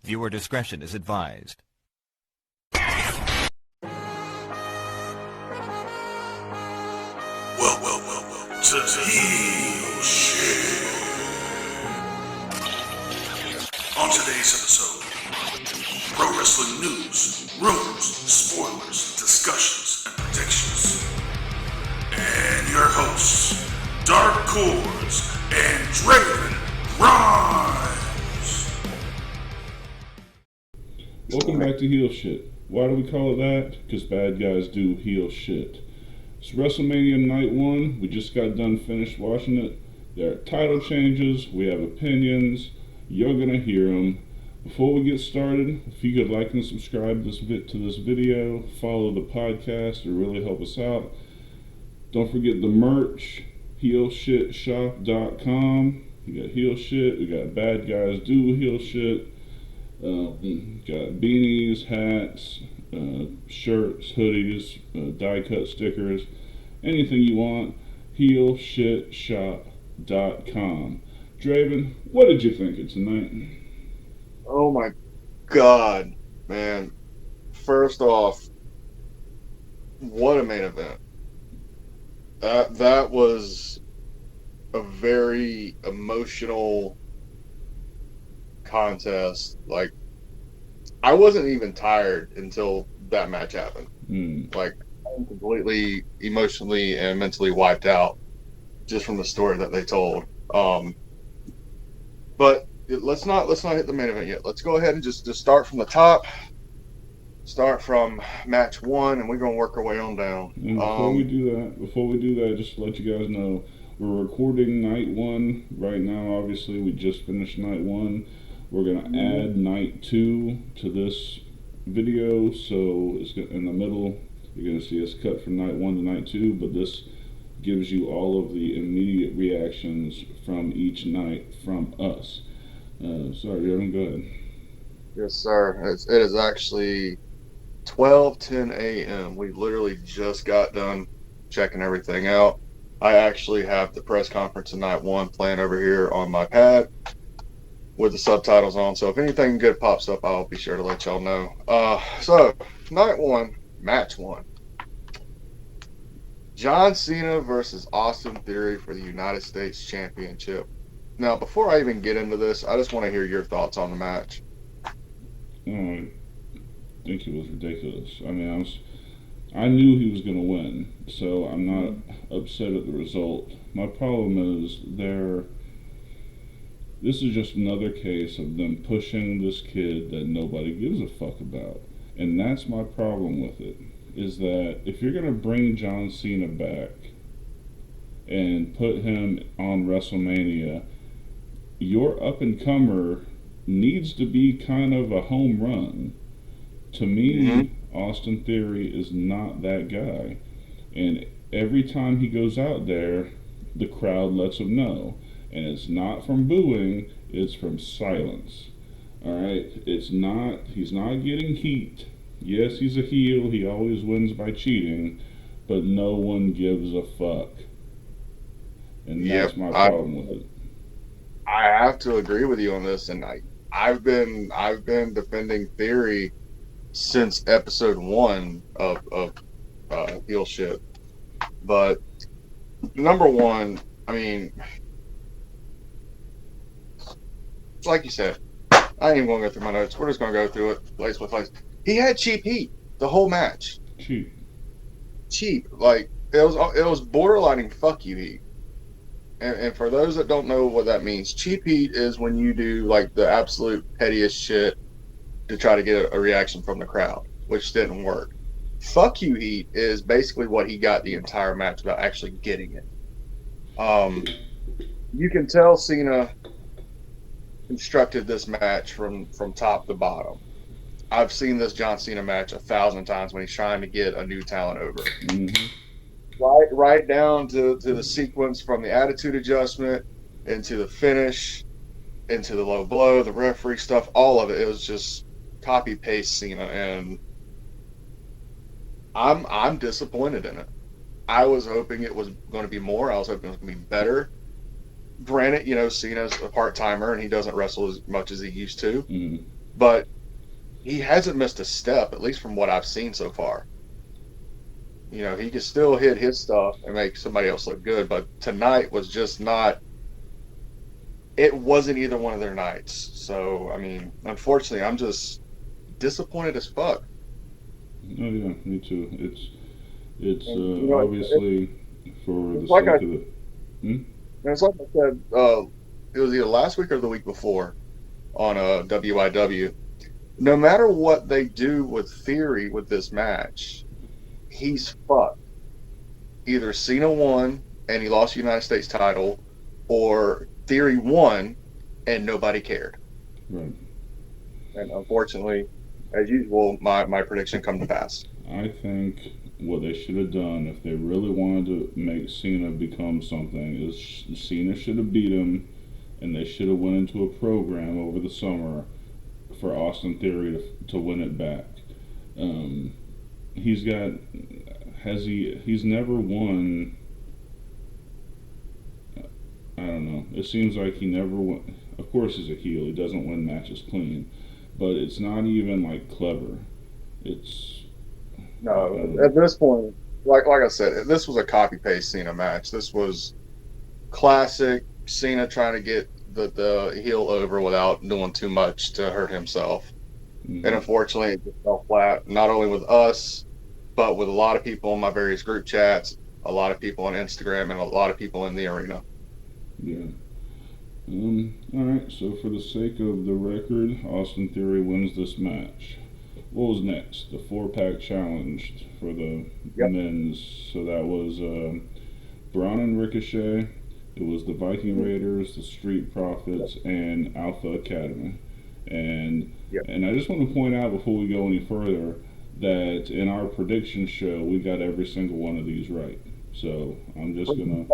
Viewer discretion is advised. Well, to Heel Shit. On today's episode, pro wrestling news, rumors, spoilers, discussions, and predictions. And your hosts, Dark Cordz and Draven Rhymes. Welcome back to Heel Shit. Why do we call it that? Because bad guys do heel shit. It's WrestleMania Night 1. We just got done finished watching it. There are title changes. We have opinions. You're going to hear them. Before we get started, if you could like and subscribe to this video, follow the podcast, it really help us out. Don't forget the merch, heelshitshop.com. We got heel shit. We got bad guys do heel shit. Got beanies, hats, shirts, hoodies, die-cut stickers, anything you want, heelshitshop.com. Draven, what did you think of tonight? Oh my God, man. First off, what a main event. That was a very emotional contest. Like, I wasn't even tired until that match happened. Like, I'm completely emotionally and mentally wiped out just from the story that they told. But let's not hit the main event yet. Let's go ahead and just start from the top. Start from match 1, and we're gonna work our way on down. And before we do that, just to let you guys know, we're recording night 1 right now. Obviously, we just finished night 1. We're gonna add night 2 to this video, so it's in the middle. You're gonna see us cut from night 1 to night 2, but this gives you all of the immediate reactions from each night from us. Sorry, Jeremy, go ahead. Yes, sir. It is actually 12:10 a.m. We literally just got done checking everything out. I actually have the press conference in night 1 playing over here on my pad with the subtitles on. So if anything good pops up, I'll be sure to let y'all know. So night 1, match 1. John Cena versus Austin Theory for the United States Championship. Now, before I even get into this, I just want to hear your thoughts on the match. I think it was ridiculous. I mean, I knew he was going to win, so I'm not upset at the result. My problem is this is just another case of them pushing this kid that nobody gives a fuck about. And that's my problem with it, is that if you're going to bring John Cena back and put him on WrestleMania, your up-and-comer needs to be kind of a home run. To me, Austin Theory is not that guy. And every time he goes out there, the crowd lets him know. And it's not from booing, it's from silence. Alright? He's not getting heat. Yes, he's a heel, he always wins by cheating, but no one gives a fuck. And that's my problem with it. I have to agree with you on this, and I've been defending Theory since episode 1 of Heel Shit. But number 1, I mean, like you said, I ain't even gonna go through my notes. We're just gonna go through it place by place. He had cheap heat the whole match. Cheap. Like, it was borderlining fuck you heat. And for those that don't know what that means, cheap heat is when you do like the absolute pettiest shit to try to get a reaction from the crowd, which didn't work. Fuck you heat is basically what he got the entire match without actually getting it. You can tell Cena constructed this match from top to bottom. I've seen this John Cena match 1,000 times when he's trying to get a new talent over. Right down to the sequence from the attitude adjustment into the finish, into the low blow, the referee stuff, all of it. It was just copy paste Cena, and I'm disappointed in it. I was hoping it was going to be more. I was hoping it was going to be better. Granted, Cena's a part-timer and he doesn't wrestle as much as he used to. but he hasn't missed a step, at least from what I've seen so far. You know, he can still hit his stuff and make somebody else look good, but tonight was just not. It wasn't either one of their nights. So, I mean, unfortunately, I'm just disappointed as fuck. Oh yeah, me too. It's And, you know, obviously for the like sake of the. and it's like I said, it was either last week or the week before on WIW. No matter what they do with Theory with this match, he's fucked. Either Cena won and he lost the United States title, or Theory won and nobody cared. Right. And unfortunately, as usual, my prediction come to pass. I think what they should have done, if they really wanted to make Cena become something, is Cena should have beat him, and they should have went into a program over the summer for Austin Theory to win it back. He's got, he's never won. I don't know. It seems like he never won. Of course, he's a heel. He doesn't win matches clean, but it's not even like clever. It's No, at this point, like I said, this was a copy paste Cena match. This was classic Cena trying to get the heel over without doing too much to hurt himself. mm-hmm. And unfortunately, it just fell flat, not only with us, but with a lot of people in my various group chats, a lot of people on Instagram, and a lot of people in the arena. Yeah. Alright, so for the sake of the record, Austin Theory wins this match. What was next? The 4-pack challenge for the men's. So that was Braun and Ricochet. It was the Viking Raiders, the Street Profits, and Alpha Academy. And I just want to point out before we go any further that in our prediction show we got every single one of these right. So I'm just gonna.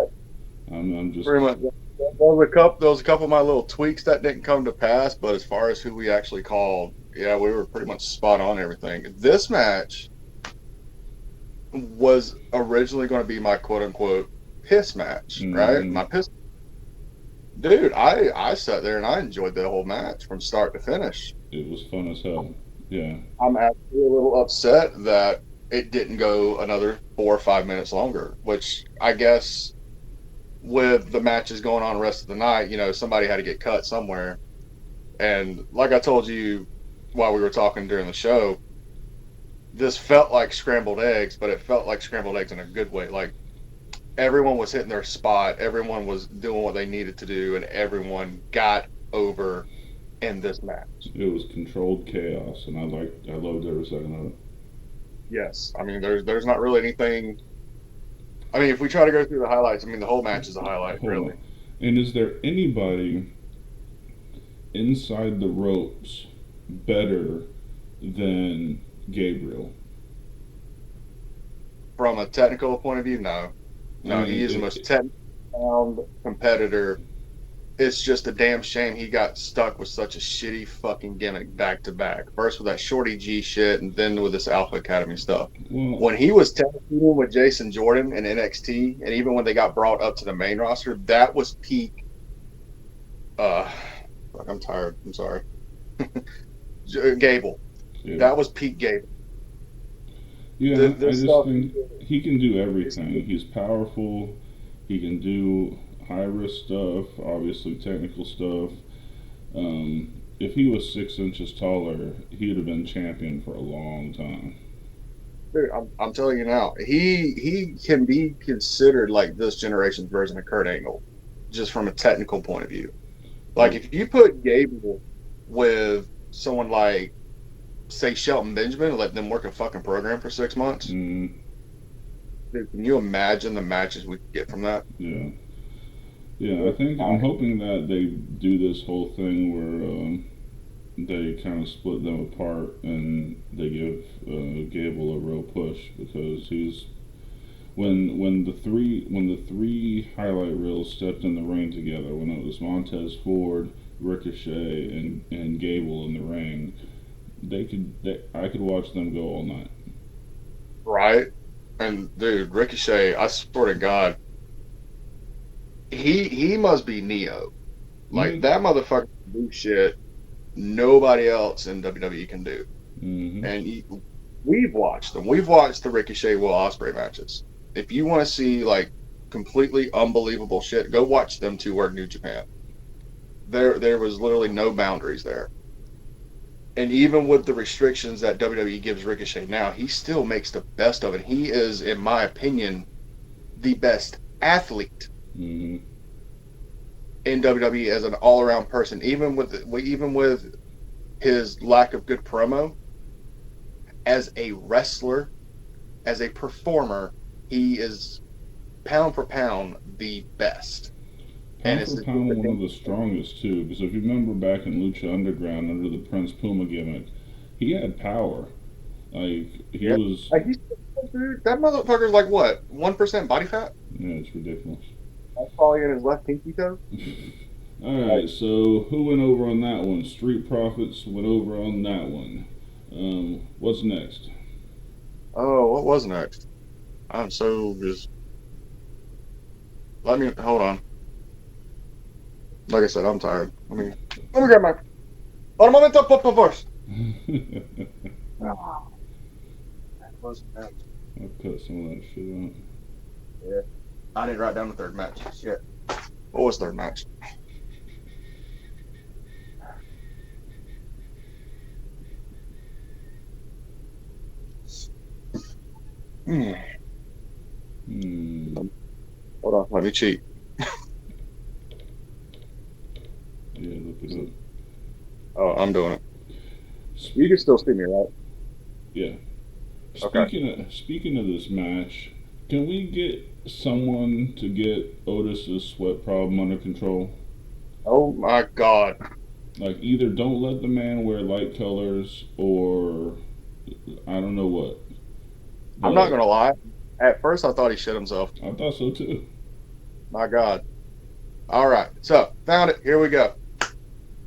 I'm just. Pretty much. There was a couple of my little tweaks that didn't come to pass, but as far as who we actually called, yeah, we were pretty much spot on everything. This match was originally going to be my quote unquote piss match, right? My piss. Dude, I sat there and I enjoyed the whole match from start to finish. It was fun as hell. Yeah. I'm actually a little upset that it didn't go another 4 or 5 minutes longer, which I guess with the matches going on the rest of the night, you know, somebody had to get cut somewhere. And like I told you while we were talking during the show, this felt like scrambled eggs, but it felt like scrambled eggs in a good way. Like everyone was hitting their spot, everyone was doing what they needed to do, and everyone got over in this match. It was controlled chaos, and I loved every second of it. Yes, I mean there's not really anything. I mean, if we try to go through the highlights, I mean the whole match is a highlight, really. And is there anybody inside the ropes better than Gabriel? From a technical point of view, no. No, he is the most technical competitor. It's just a damn shame he got stuck with such a shitty fucking gimmick back to back. First with that Shorty G shit, and then with this Alpha Academy stuff. When he was tag teaming with Jason Jordan in NXT, and even when they got brought up to the main roster, that was peak. I'm tired. I'm sorry. Gable. Yeah. That was peak Gable. Yeah, I just think he can do everything. He's powerful. He can do high-risk stuff, obviously technical stuff. If he was 6 inches taller, he'd have been champion for a long time. Dude, I'm telling you now, he can be considered like this generation's version of Kurt Angle, just from a technical point of view. Like, if you put Gable with someone like, say, Shelton Benjamin and let them work a fucking program for 6 months, dude, can you imagine the matches we could get from that? Yeah. Yeah, I'm hoping that they do this whole thing where they kind of split them apart and they give Gable a real push, because he's when the three highlight reels stepped in the ring together, when it was Montez Ford, Ricochet, and Gable in the ring, I could watch them go all night. Right? And dude, Ricochet, I swear to God, he must be Neo. Like, that motherfucker can do shit nobody else in WWE can do. Mm-hmm. And we've watched them. We've watched the Ricochet Will Ospreay matches. If you want to see like completely unbelievable shit, go watch them two work New Japan. There was literally no boundaries there. And even with the restrictions that WWE gives Ricochet now, he still makes the best of it. He is, in my opinion, the best athlete Mm-hmm. in WWE as an all-around person. Even with his lack of good promo, as a wrestler, as a performer, he is pound for pound the best. Pound for pound, one of the strongest too. Because if you remember back in Lucha Underground under the Prince Puma gimmick, he had power. Like he was. Like that motherfucker's like what? 1% body fat? Yeah, it's ridiculous. That's probably in his left pinky toe. All right, so who went over on that one? Street Profits went over on that one. What's next? Oh, what was next? I'm so just. Hold on. Like I said, I'm tired. Let me grab my. Un momento, por favor. That wasn't next. I'll cut some of that shit out. Yeah. I didn't write down the third match. Shit. What was third match? Hold on, let me cheat. Yeah, look it up. Oh, I'm doing it. You can still see me, right? Yeah. Okay. Speaking of this match, can we get someone to get Otis's sweat problem under control? Oh my God. Like either don't let the man wear light colors or I don't know what. But I'm not gonna lie. At first I thought he shit himself. I thought so too. My God. All right. So found it. Here we go.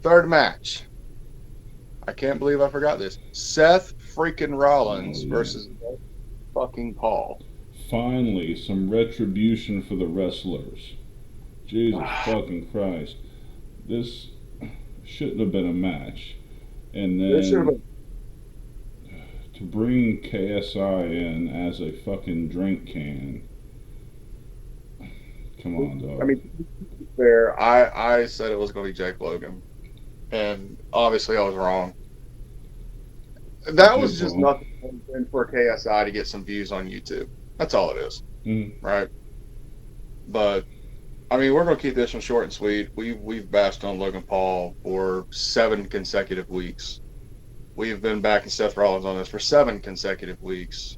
Third match. I can't believe I forgot this. Seth freaking Rollins versus fucking Paul. Finally, some retribution for the wrestlers. Jesus fucking Christ. This shouldn't have been a match. And then to bring KSI in as a fucking drink can. Come on, dog. I mean, there, I said it was going to be Jake Logan. And obviously I was wrong. That was just nothing for KSI to get some views on YouTube. That's all it is. Mm-hmm. Right? But, I mean, we're going to keep this one short and sweet. We've bashed on Logan Paul for 7 consecutive weeks. We've been backing Seth Rollins on this for 7 consecutive weeks.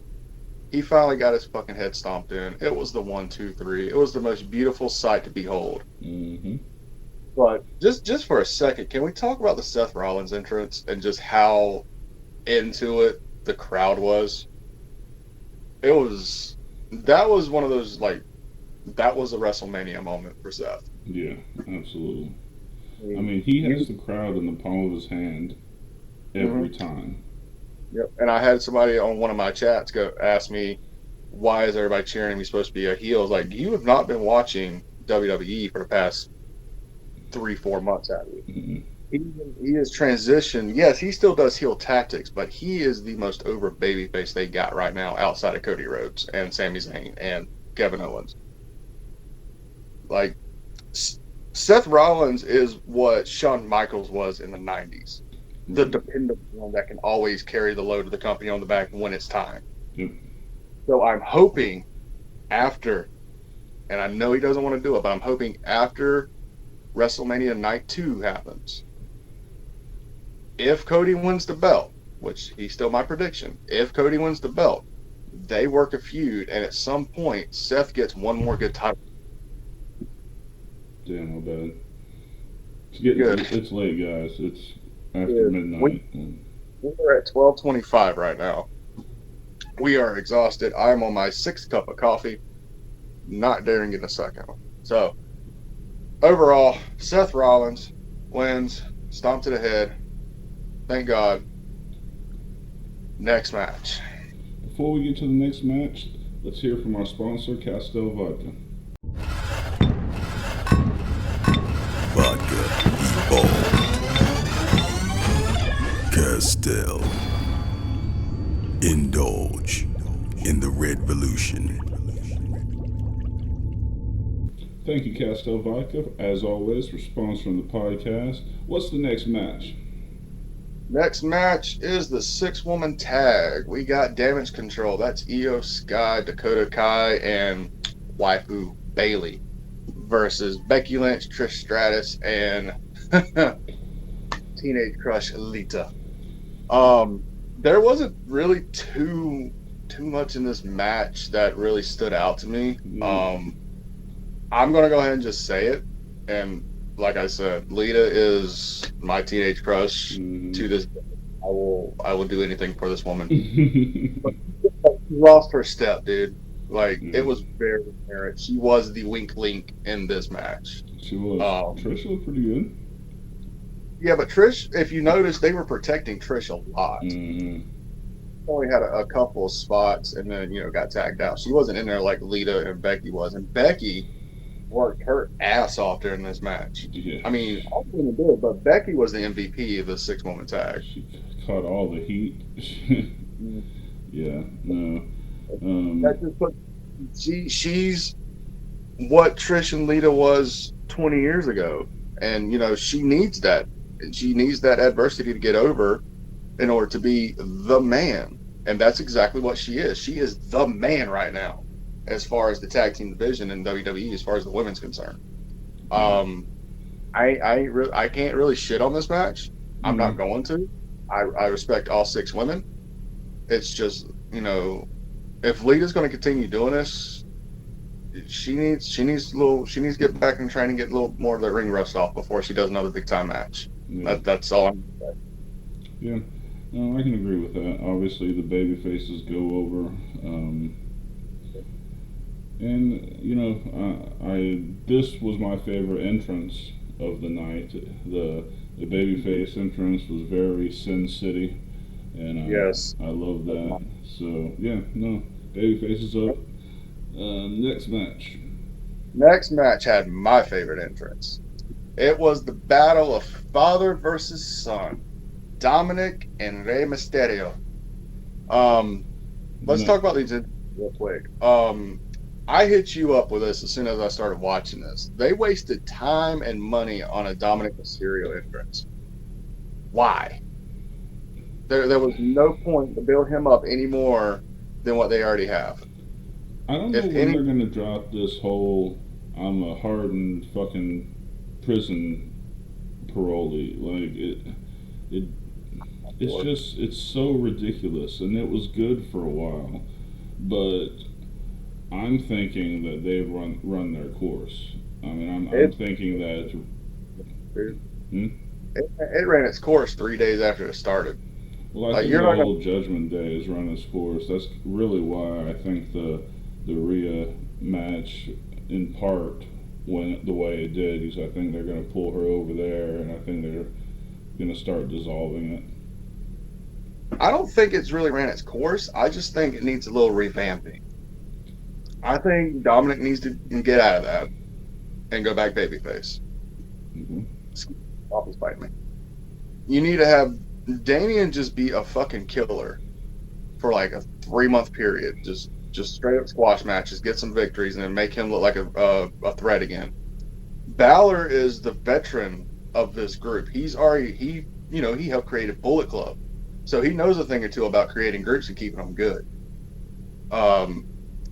He finally got his fucking head stomped in. It was the 1, 2, 3. It was the most beautiful sight to behold. Mm-hmm. But just for a second, can we talk about the Seth Rollins entrance and just how into it the crowd was? That was one of those, like, that was a WrestleMania moment for Seth. Yeah, absolutely. I mean, he has the crowd in the palm of his hand every time. Yep. And I had somebody on one of my chats ask me, why is everybody cheering him? He's supposed to be a heel. I was like, you have not been watching WWE for the past 3-4 months out of it. Mm-hmm. He has transitioned. Yes, he still does heel tactics, but he is the most over babyface they got right now outside of Cody Rhodes and Sami Zayn and Kevin Owens. Like, Seth Rollins is what Shawn Michaels was in the 90s. The dependable one that can always carry the load of the company on the back when it's time. Yep. So I'm hoping after, and I know he doesn't want to do it, but I'm hoping after WrestleMania Night 2 happens, if Cody wins the belt, which he's still my prediction, if Cody wins the belt, they work a feud, and at some point, Seth gets one more good title. Damn, how bad. It's late, guys. It's after midnight. We're at 12:25 right now. We are exhausted. I'm on my 6th cup of coffee, not daring get a second one. So, overall, Seth Rollins wins, stomp to the head. Thank God. Next match. Before we get to the next match, let's hear from our sponsor, Castel Vodka. Vodka, bold. still. Indulge in the Red Revolution. Thank you, Castelvica, as always, for sponsoring the podcast. What's the next match? Next match is the 6-woman tag. We got Damage Control. That's Io Sky, Dakota Kai, and waifu Bailey versus Becky Lynch, Trish Stratus, and Teenage Crush Lita. There wasn't really too much in this match that really stood out to me. I'm gonna go ahead and just say it, and like I said, Lita is my teenage crush to this day. I will do anything for this woman. But she lost her step, dude. Like it was very apparent. She was the weak link in this match. She was. Trish looked pretty good. Yeah, but Trish, if you notice, they were protecting Trish a lot. Only had a couple of spots, and then got tagged out. She wasn't in there like Lita and Becky was, and Becky worked her ass off during this match. Yeah. I mean, all of them did, but Becky was the MVP of the 6-woman tag. She caught all the heat. Yeah, no. That just put, she's what Trish and Lita was 20 years ago, and she needs that. She needs that adversity to get over in order to be the man, and that's exactly what she is. She is the man right now, as far as the tag team division in WWE, as far as the women's concerned. I can't really shit on this match. I'm not going to. I respect all 6 women. It's just, if Lita's going to continue doing this, she needs to get back and try and get a little more of the ring rust off before she does another big time match. Yeah. That's all I'm going to say. Yeah, no, I can agree with that. Obviously, the baby faces go over. And this was my favorite entrance of the night. The babyface entrance was very Sin City, and yes, I love that. So yeah, no, babyface is up. Next match. Next match had my favorite entrance. It was the battle of father versus son, Dominic and Rey Mysterio. Let's talk about these real quick. I hit you up with this as soon as I started watching this. They wasted time and money on a Dominic Mysterio entrance. Why? There was no point to build him up any more than what they already have. I don't know when they're going to drop this whole I'm a hardened fucking prison parolee. Like, it's so ridiculous, and it was good for a while, but I'm thinking that they've run their course. I mean, I'm thinking that it ran its course 3 days after it started. Well, I think the whole Judgment Day has run its course. That's really why I think the Rhea match, in part, went the way it did, because I think they're going to pull her over there, and I think they're going to start dissolving it. I don't think it's really ran its course. I just think it needs a little revamping. I think Dominic needs to get out of that and go back babyface. Stop fighting me. You need to have Damian just be a fucking killer for like a 3-month period. Just straight up squash matches, get some victories, and then make him look like a threat again. Balor is the veteran of this group. He helped create a Bullet Club, so he knows a thing or two about creating groups and keeping them good.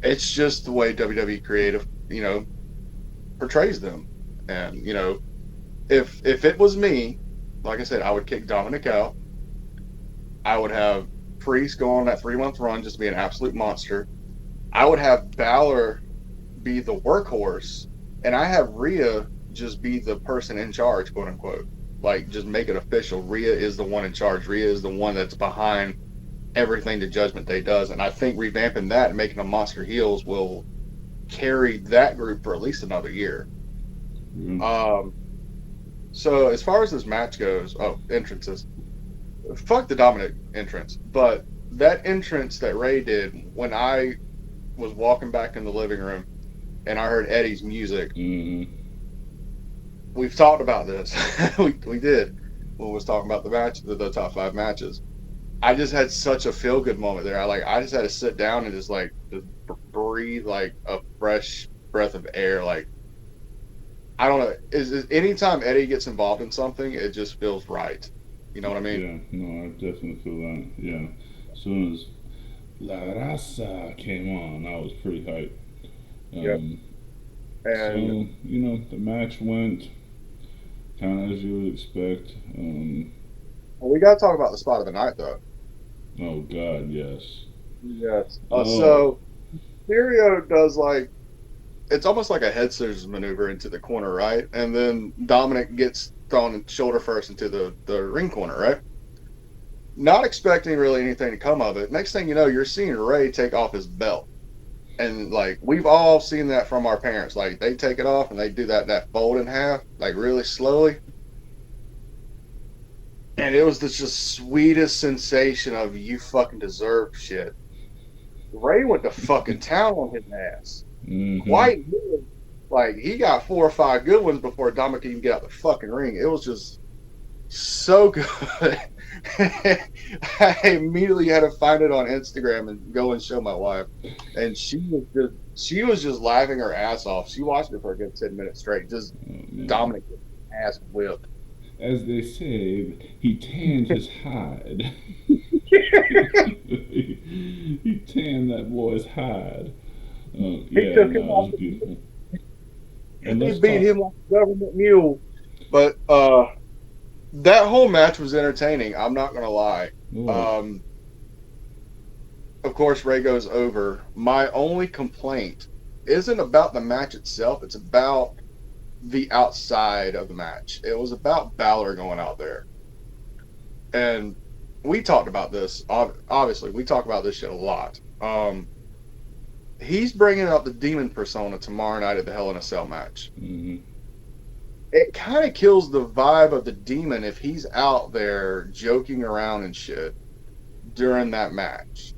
It's just the way WWE creative, portrays them. And, if it was me, like I said, I would kick Dominic out. I would have Priest go on that 3-month run, just be an absolute monster. I would have Balor be the workhorse, and I have Rhea just be the person in charge, quote unquote. Like, just make it official. Rhea is the one in charge. Rhea is the one that's behind everything the Judgment Day does, and I think revamping that and making them monster heels will carry that group for at least another year. So as far as this match goes, entrances, fuck the Dominic entrance, but that entrance that Ray did when I was walking back in the living room and I heard Eddie's music, we've talked about this. we did. when was talking about the match, the top 5 matches. I just had such a feel good moment there. I just had to sit down and just breathe like a fresh breath of air. Like, I don't know. Is anytime Eddie gets involved in something, it just feels right. You know what I mean? Yeah, no, I definitely feel that. Yeah. As soon as La Raza came on, I was pretty hyped. Yep. So, And the match went kind of as you would expect. we got to talk about the spot of the night, though. Oh, God, yes. Yes. Oh, So Mysterio does it's almost like a head scissors maneuver into the corner, right? And then Dominic gets thrown shoulder first into the ring corner, right? Not expecting really anything to come of it. Next thing you know, you're seeing Ray take off his belt. And we've all seen that from our parents. Like, they take it off and they do that fold in half, like really slowly. And it was just sweetest sensation of you fucking deserve shit. Ray went to fucking town on his ass. mm-hmm. Quite good. Like, he got 4 or 5 good ones before Dominic could even get out the fucking ring. It was just so good. I immediately had to find it on Instagram and go and show my wife. And she was just laughing her ass off. She watched it for a good 10 minutes straight. Just Dominic ass whipped. As they say, he tanned his hide. he tanned that boy's hide. He took him off. Beautiful. And he beat him like a government mule. But that whole match was entertaining. I'm not gonna lie. Of course, Ray goes over. My only complaint isn't about the match itself. It's about the outside of the match. It was about Balor going out there. And we talked about this. Obviously, we talk about this shit a lot. He's bringing up the demon persona tomorrow night at the Hell in a Cell match. Mm-hmm. It kind of kills the vibe of the demon if he's out there joking around and shit during that match.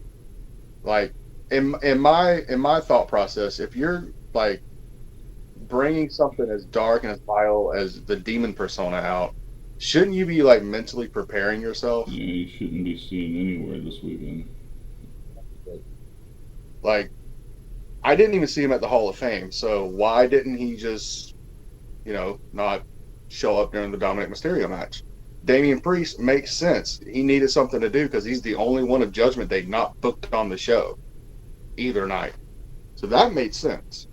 Like, in my thought process, if you're bringing something as dark and as vile as the demon persona out, shouldn't you be mentally preparing yourself? Yeah, you shouldn't be seen anywhere this weekend. I didn't even see him at the Hall of Fame, so why didn't he just, not show up during the Dominic Mysterio match? Damian Priest makes sense. He needed something to do because he's the only one of Judgment Day not booked on the show either night. So that made sense.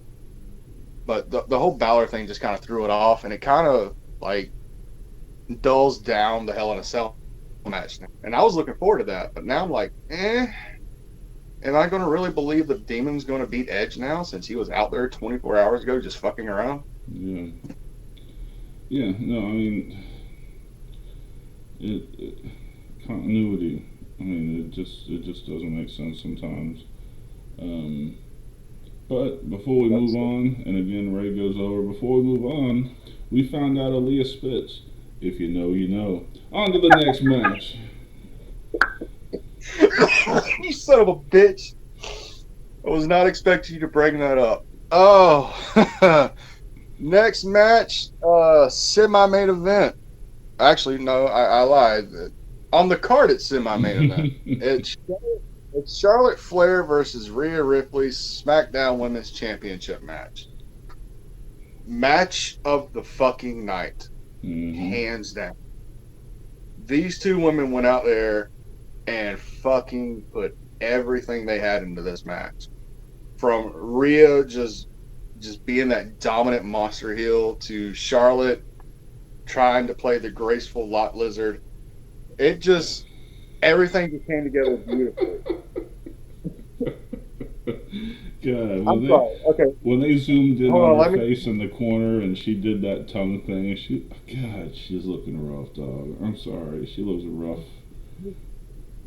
But the whole Balor thing just kind of threw it off, and it kind of dulls down the Hell in a Cell match. And I was looking forward to that, but now I'm like, am I going to really believe the Demon's going to beat Edge now since he was out there 24 hours ago just fucking around? Yeah. Yeah, no, I mean, continuity. I mean, it just doesn't make sense sometimes. But before we move on, and again, Ray goes over, before we move on, we found out Aaliyah spits. If you know, you know. On to the next match. You son of a bitch. I was not expecting you to bring that up. Oh. Next match, semi-main event. Actually, no, I lied. On the card, it's semi-main event. It's Charlotte Flair versus Rhea Ripley's SmackDown Women's Championship match. Match of the fucking night. Mm-hmm. Hands down. These two women went out there and fucking put everything they had into this match. From Rhea just being that dominant monster heel to Charlotte trying to play the graceful lot lizard. It just, everything just came together beautifully. God, when they zoomed in on her face in the corner and she did that tongue thing, she's looking rough, dog. I'm sorry, she looks rough. Let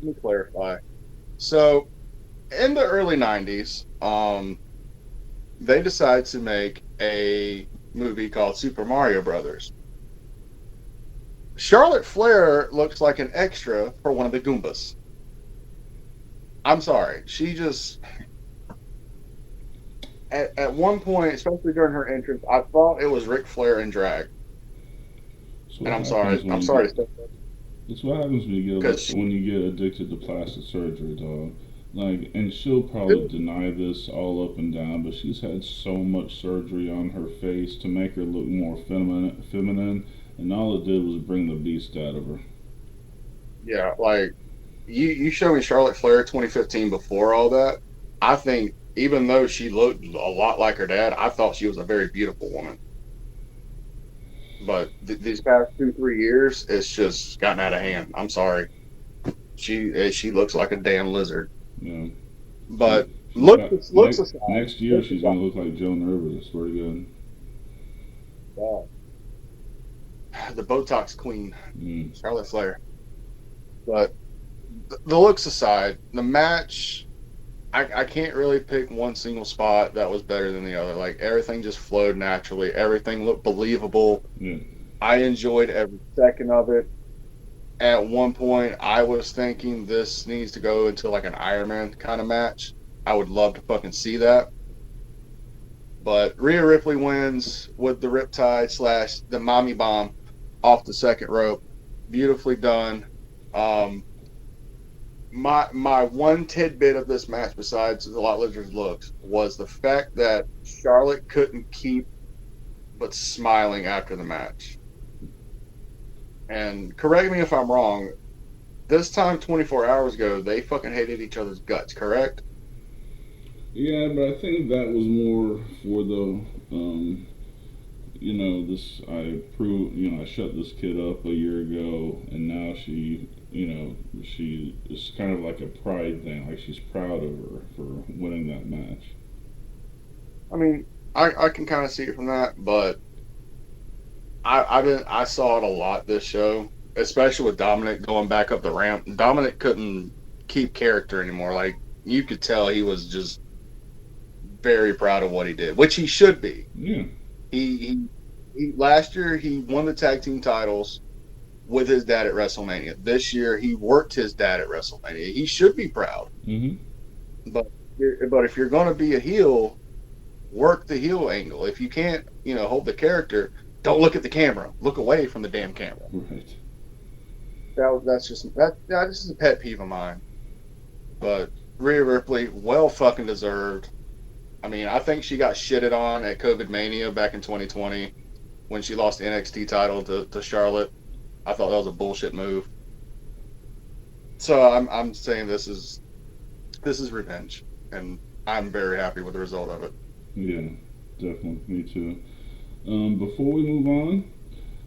me clarify. So, in the early 90s, they decided to make a movie called Super Mario Brothers. Charlotte Flair looks like an extra for one of the Goombas. I'm sorry. She just... At one point, especially during her entrance, I thought it was Ric Flair in drag. And I'm sorry. I'm sorry to say that. It's what happens when you get addicted to plastic surgery, dog. Like, and she'll probably deny this all up and down, but she's had so much surgery on her face to make her look more feminine, and all it did was bring the beast out of her. Yeah, like you showed me Charlotte Flair 2015 before all that. I think even though she looked a lot like her dad, I thought she was a very beautiful woman. But these past 2-3 years, it's just gotten out of hand. I'm sorry. She looks like a damn lizard. Yeah. But looks aside, next year she's gonna look like Joan Rivers. Swear to God. Wow. The Botox queen, Charlotte Flair. But the looks aside, the match, I can't really pick one single spot that was better than the other. Like, everything just flowed naturally. Everything looked believable. Yeah. I enjoyed every second of it. At one point, I was thinking this needs to go into like an Iron Man kind of match. I would love to fucking see that. But Rhea Ripley wins with the Riptide / the Mommy Bomb off the second rope. Beautifully done. My one tidbit of this match, besides the lot lizard's looks, was the fact that Charlotte couldn't keep but smiling after the match. And correct me if I'm wrong, this time 24 hours ago, they fucking hated each other's guts, correct? Yeah, but I think that was more for the, I shut this kid up a year ago, and now she it's kind of like a pride thing, like she's proud of her for winning that match. I mean, I can kind of see it from that, but I saw it a lot this show, especially with Dominic going back up the ramp. Dominic couldn't keep character anymore. Like, you could tell he was just very proud of what he did, which he should be. Yeah. He last year he won the tag team titles with his dad at WrestleMania. This year he worked his dad at WrestleMania. He should be proud. Mm-hmm. But if you're going to be a heel, work the heel angle. If you can't, hold the character, don't look at the camera. Look away from the damn camera. Right. That's just a pet peeve of mine. But Rhea Ripley, well fucking deserved. I mean, I think she got shitted on at COVID Mania back in 2020 when she lost the NXT title to Charlotte. I thought that was a bullshit move. So I'm saying this is revenge, and I'm very happy with the result of it. Yeah, definitely. Me too. Before we move on,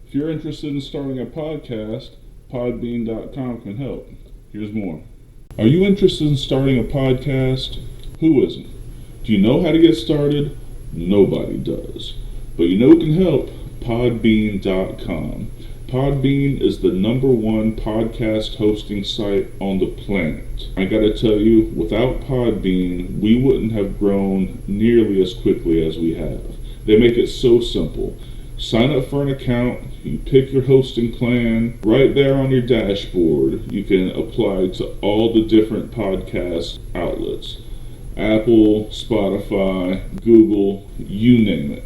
if you're interested in starting a podcast, podbean.com can help. Here's more. Are you interested in starting a podcast? Who isn't? Do you know how to get started? Nobody does. But you know who can help? Podbean.com. Podbean is the #1 podcast hosting site on the planet. I gotta tell you, without Podbean, we wouldn't have grown nearly as quickly as we have. They make it so simple. Sign up for an account, you pick your hosting plan. Right there on your dashboard, you can apply to all the different podcast outlets. Apple, Spotify, Google, you name it.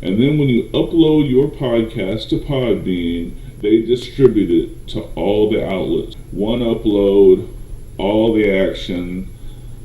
And then when you upload your podcast to Podbean, they distribute it to all the outlets. One upload, all the action.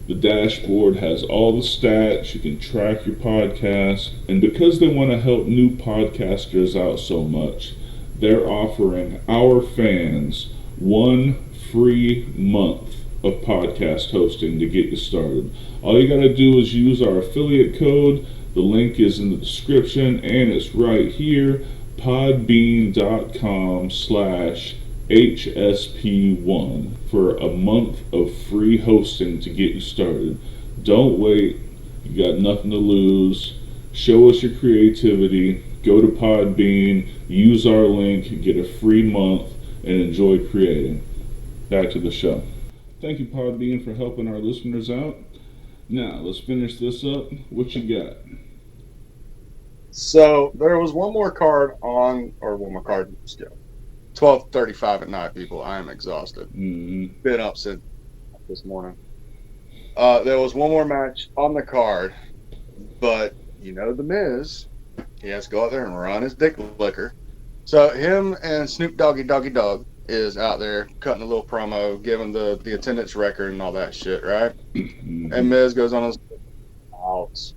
The dashboard has all the stats. You can track your podcast. And because they want to help new podcasters out so much, they're offering our fans 1 free month of podcast hosting to get you started. All you gotta do is use our affiliate code. The link is in the description and it's right here, podbean.com/HSP1 for a month of free hosting to get you started. Don't wait. You got nothing to lose. Show us your creativity. Go to Podbean, use our link, get a free month, and enjoy creating. Back to the show. Thank you, Podbean, for helping our listeners out. Now, let's finish this up. What you got? So, there was one more card 12:35 at night, people. I am exhausted. Mm-hmm. Been up since this morning. There was one more match on the card, but The Miz, he has to go out there and run his dick liquor. So him and Snoop Doggy Dogg is out there cutting a little promo, giving the attendance record and all that shit, right? And Miz goes on his outs.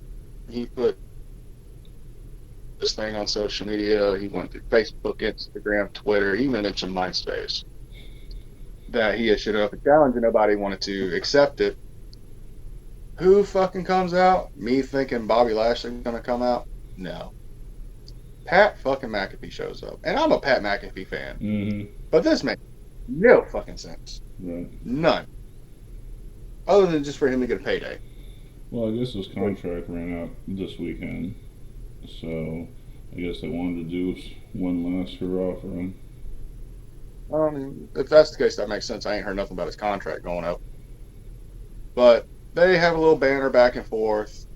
He put this thing on social media. He went through Facebook, Instagram, Twitter, even mentioned MySpace. That he issued up a challenge and nobody wanted to accept it. Who fucking comes out? Me thinking Bobby Lashley's gonna come out? No. Pat fucking McAfee shows up. And I'm a Pat McAfee fan. Mm-hmm. But this makes no fucking sense. Right. None. Other than just for him to get a payday. Well, I guess his contract ran out this weekend. So I guess they wanted to do one last hurrah for him. I mean, if that's the case, that makes sense. I ain't heard nothing about his contract going up. But they have a little banner back and forth.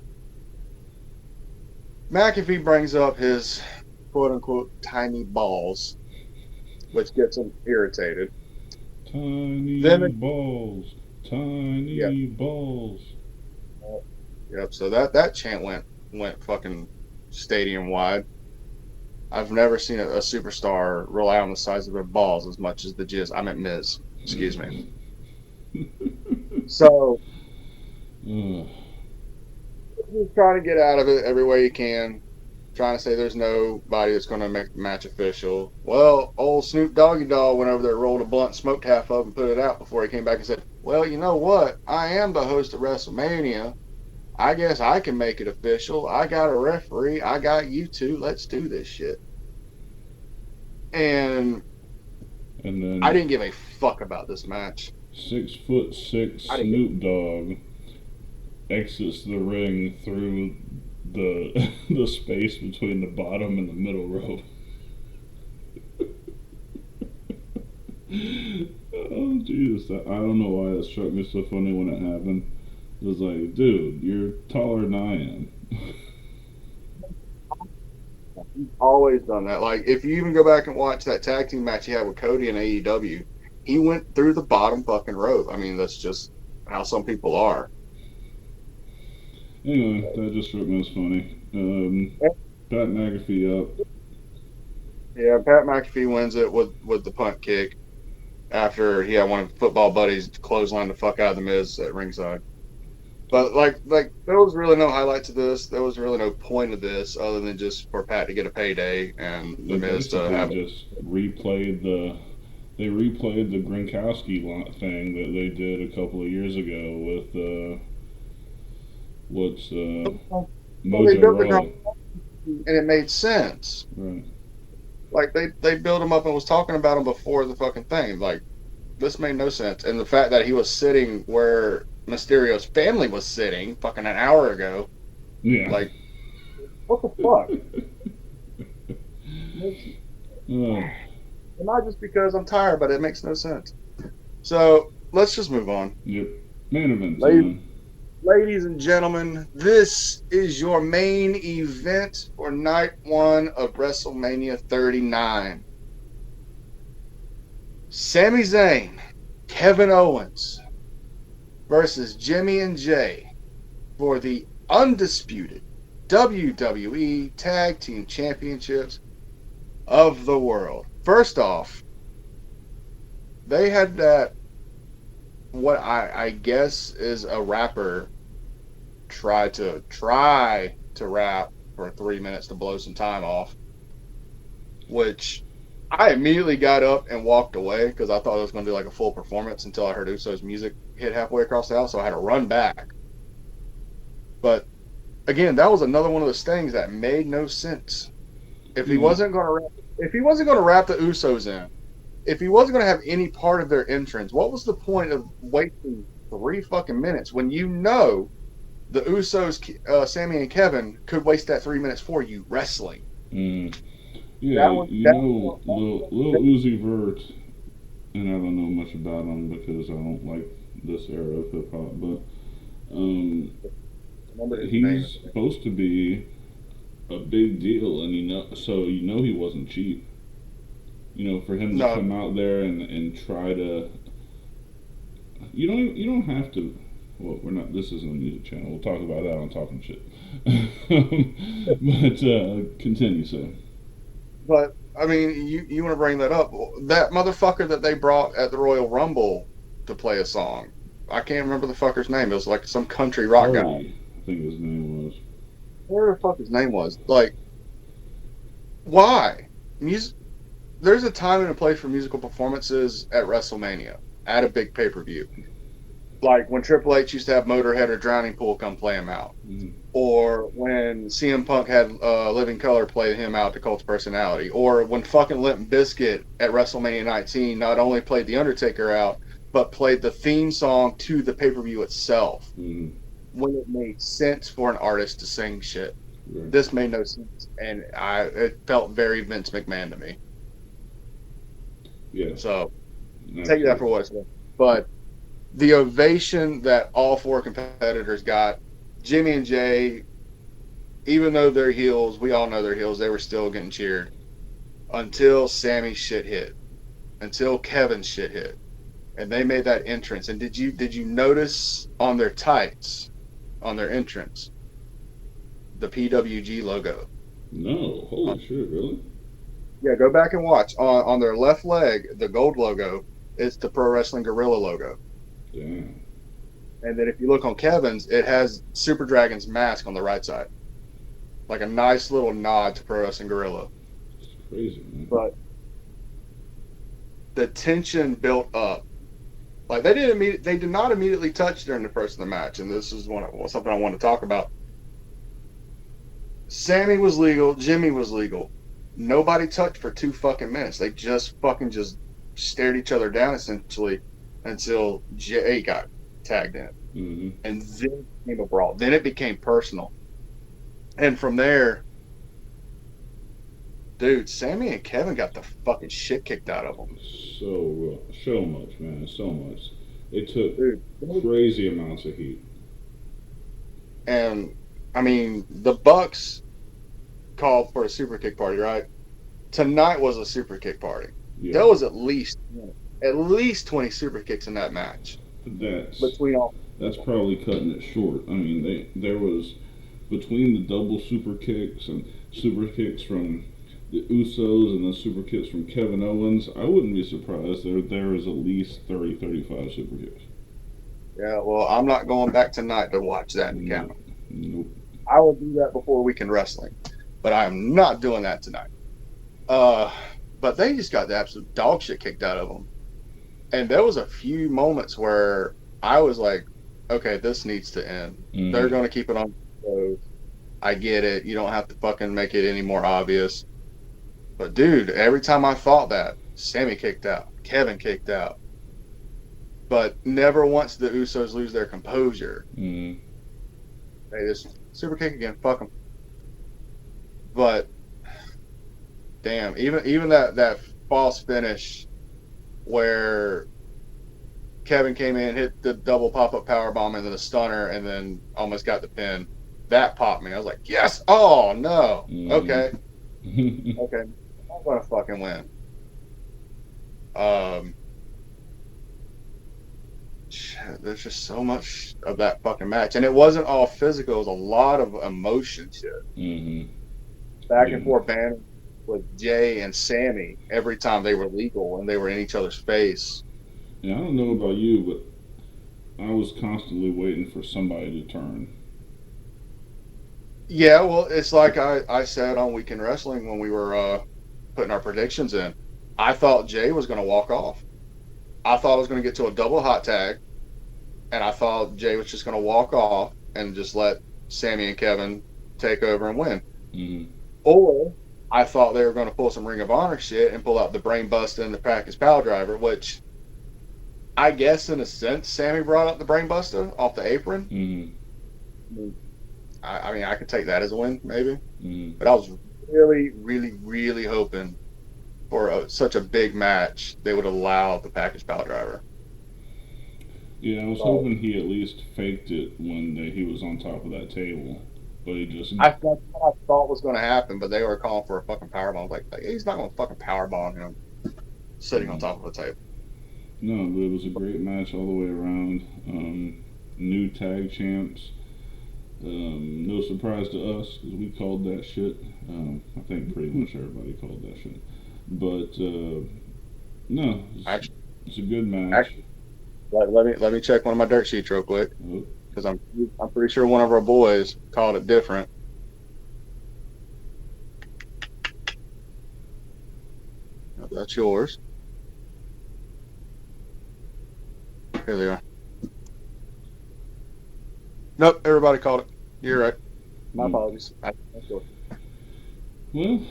McAfee brings up his quote-unquote tiny balls, which gets him irritated. Tiny balls. Yep, so that chant went fucking stadium wide. I've never seen a superstar rely on the size of their balls as much as the jizz. I meant Miz. Excuse me. So he's trying to get out of it every way he can. Trying to say there's nobody that's going to make the match official. Well, old Snoop Doggy Dogg went over there, rolled a blunt, smoked half of it, and put it out before he came back and said, well, you know what? I am the host of WrestleMania. I guess I can make it official. I got a referee. I got you two. Let's do this shit. And then I didn't give a fuck about this match. 6'6" Snoop Dogg exits the ring through the space between the bottom and the middle rope. Oh Jesus! I don't know why that struck me so funny when it happened. It was like, dude, you're taller than I am. He's always done that. Like, if you even go back and watch that tag team match he had with Cody in AEW, he went through the bottom fucking rope. I mean, that's just how some people are. Anyway, that just struck me as funny. Pat McAfee up. Yeah, Pat McAfee wins it with the punt kick after he had one of the football buddies clothesline the fuck out of the Miz at ringside. But like there was really no highlight to this. There was really no point of this other than just for Pat to get a payday and the Miz to have just replayed the Gronkowski thing that they did a couple of years ago with Mojo Rawley. And it made sense. Right. Like they built him up and was talking about him before the fucking thing. Like, this made no sense. And the fact that he was sitting where Mysterio's family was sitting fucking an hour ago. Yeah. Like, what the fuck? And not just because I'm tired, but it makes no sense. So let's just move on. Yep. Main event. Ladies and gentlemen, this is your main event for night one of WrestleMania 39. Sami Zayn, Kevin Owens versus Jimmy and Jay for the undisputed WWE Tag Team Championships of the world. First off, they had that, what I guess is a rapper try to rap for 3 minutes to blow some time off, which I immediately got up and walked away because I thought it was going to be like a full performance until I heard Uso's music hit halfway across the house, so I had to run back. But again, that was another one of those things that made no sense. If he wasn't going to wrap the Usos in, if he wasn't going to have any part of their entrance, what was the point of wasting 3 fucking minutes when you know the Usos, Sammy and Kevin, could waste that 3 minutes for you wrestling? Yeah, Lil Uzi Vert, and I don't know much about him because I don't like this era of hip hop, but he's supposed to be a big deal, and he wasn't cheap. For him to come out there and try to, you don't have to. Well, we're not. This isn't a music channel. We'll talk about that on Talking Shit. But continue, sir. But I mean, you want to bring that up? That motherfucker that they brought at the Royal Rumble to play a song. I can't remember the fucker's name. It was like some country rock guy. Hardy, I think his name was. Whatever the fuck his name was. Like, why? Music. There's a time and a place for musical performances at WrestleMania, at a big pay-per-view. Like when Triple H used to have Motorhead or Drowning Pool come play him out. Mm-hmm. Or when CM Punk had Living Color play him out to Colt's personality. Or when fucking Limp Bizkit at WrestleMania 19 not only played The Undertaker out, but played the theme song to the pay-per-view itself. Mm-hmm. When it made sense for an artist to sing shit. Right. This made no sense. And it felt very Vince McMahon to me. Yeah. So, take that for what it's worth. But the ovation that all four competitors got, Jimmy and Jay, even though they're heels, we all know they're heels, they were still getting cheered until Sammy's shit hit, until Kevin's shit hit, and they made that entrance. And did you notice on their tights, on their entrance, the PWG logo? No, holy shit, really? Yeah, go back and watch. On their left leg, the gold logo, it's the Pro Wrestling Gorilla logo. Damn. And then if you look on Kevin's, it has Super Dragon's mask on the right side. Like a nice little nod to Pro Wrestling Gorilla. It's crazy, man. But the tension built up. Like they did not immediately touch during the first of the match, and this is something I want to talk about. Sammy was legal, Jimmy was legal. Nobody touched for 2 fucking minutes. They just stared each other down essentially until Jay got tagged in. Mm-hmm. And then it became a brawl. Then it became personal. And from there, dude, Sammy and Kevin got the fucking shit kicked out of them. So much, man. So much. They took crazy amounts of heat. And, I mean, the Bucks called for a super kick party, right? Tonight was a super kick party. Yeah. There was at least 20 super kicks in that match. That's probably cutting it short. I mean, there was between the double super kicks and super kicks from the Usos and the super kicks from Kevin Owens, I wouldn't be surprised there was at least 30, 35 super kicks. Yeah, well, I'm not going back tonight to watch that and count. Nope. I will do that before Weekend Wrestling, but I am not doing that tonight. But they just got the absolute dog shit kicked out of them. And there was a few moments where I was like, okay, this needs to end. Mm-hmm. They're going to keep it on. I get it. You don't have to fucking make it any more obvious. But, dude, every time I thought that, Sammy kicked out. Kevin kicked out. But never once did the Usos lose their composure. Mm-hmm. They just super kick again. Fuck them. But, damn, even that false finish where Kevin came in, hit the double pop-up powerbomb and then a stunner and then almost got the pin. That popped me. I was like, yes! Oh, no! Mm-hmm. Okay. Okay. I'm going to fucking win. There's just so much of that fucking match. And it wasn't all physical. It was a lot of emotion shit. Mm-hmm. Back and forth banning with Jay and Sammy every time they were legal and they were in each other's face. Yeah, I don't know about you, but I was constantly waiting for somebody to turn. Yeah, well, it's like I said on Weekend Wrestling when we were putting our predictions in. I thought Jay was going to walk off. I thought I was going to get to a double hot tag, and I thought Jay was just going to walk off and just let Sammy and Kevin take over and win. Mm-hmm. Or I thought they were going to pull some Ring of Honor shit and pull out the Brain Buster and the Practice Power Driver, which I guess in a sense Sammy brought up the Brain Buster off the apron. Mm-hmm. I mean, I could take that as a win, maybe. Mm-hmm. But I was really, really, really hoping for such a big match they would allow the Package Power Driver. Yeah, I was hoping he at least faked it when he was on top of that table. But he just... That's what I thought was going to happen, but they were calling for a fucking powerbomb. I was like, he's not going to fucking powerbomb him sitting on top of the table. No, but it was a great match all the way around. New tag champs. No surprise to us because we called that shit. I think pretty much everybody called that shit. But no, it's a good match. Actually, let me check one of my dirt sheets real quick Oh, because I'm pretty sure one of our boys called it different. That's yours. Here they are. Nope, everybody called it. You're right. My apologies. well,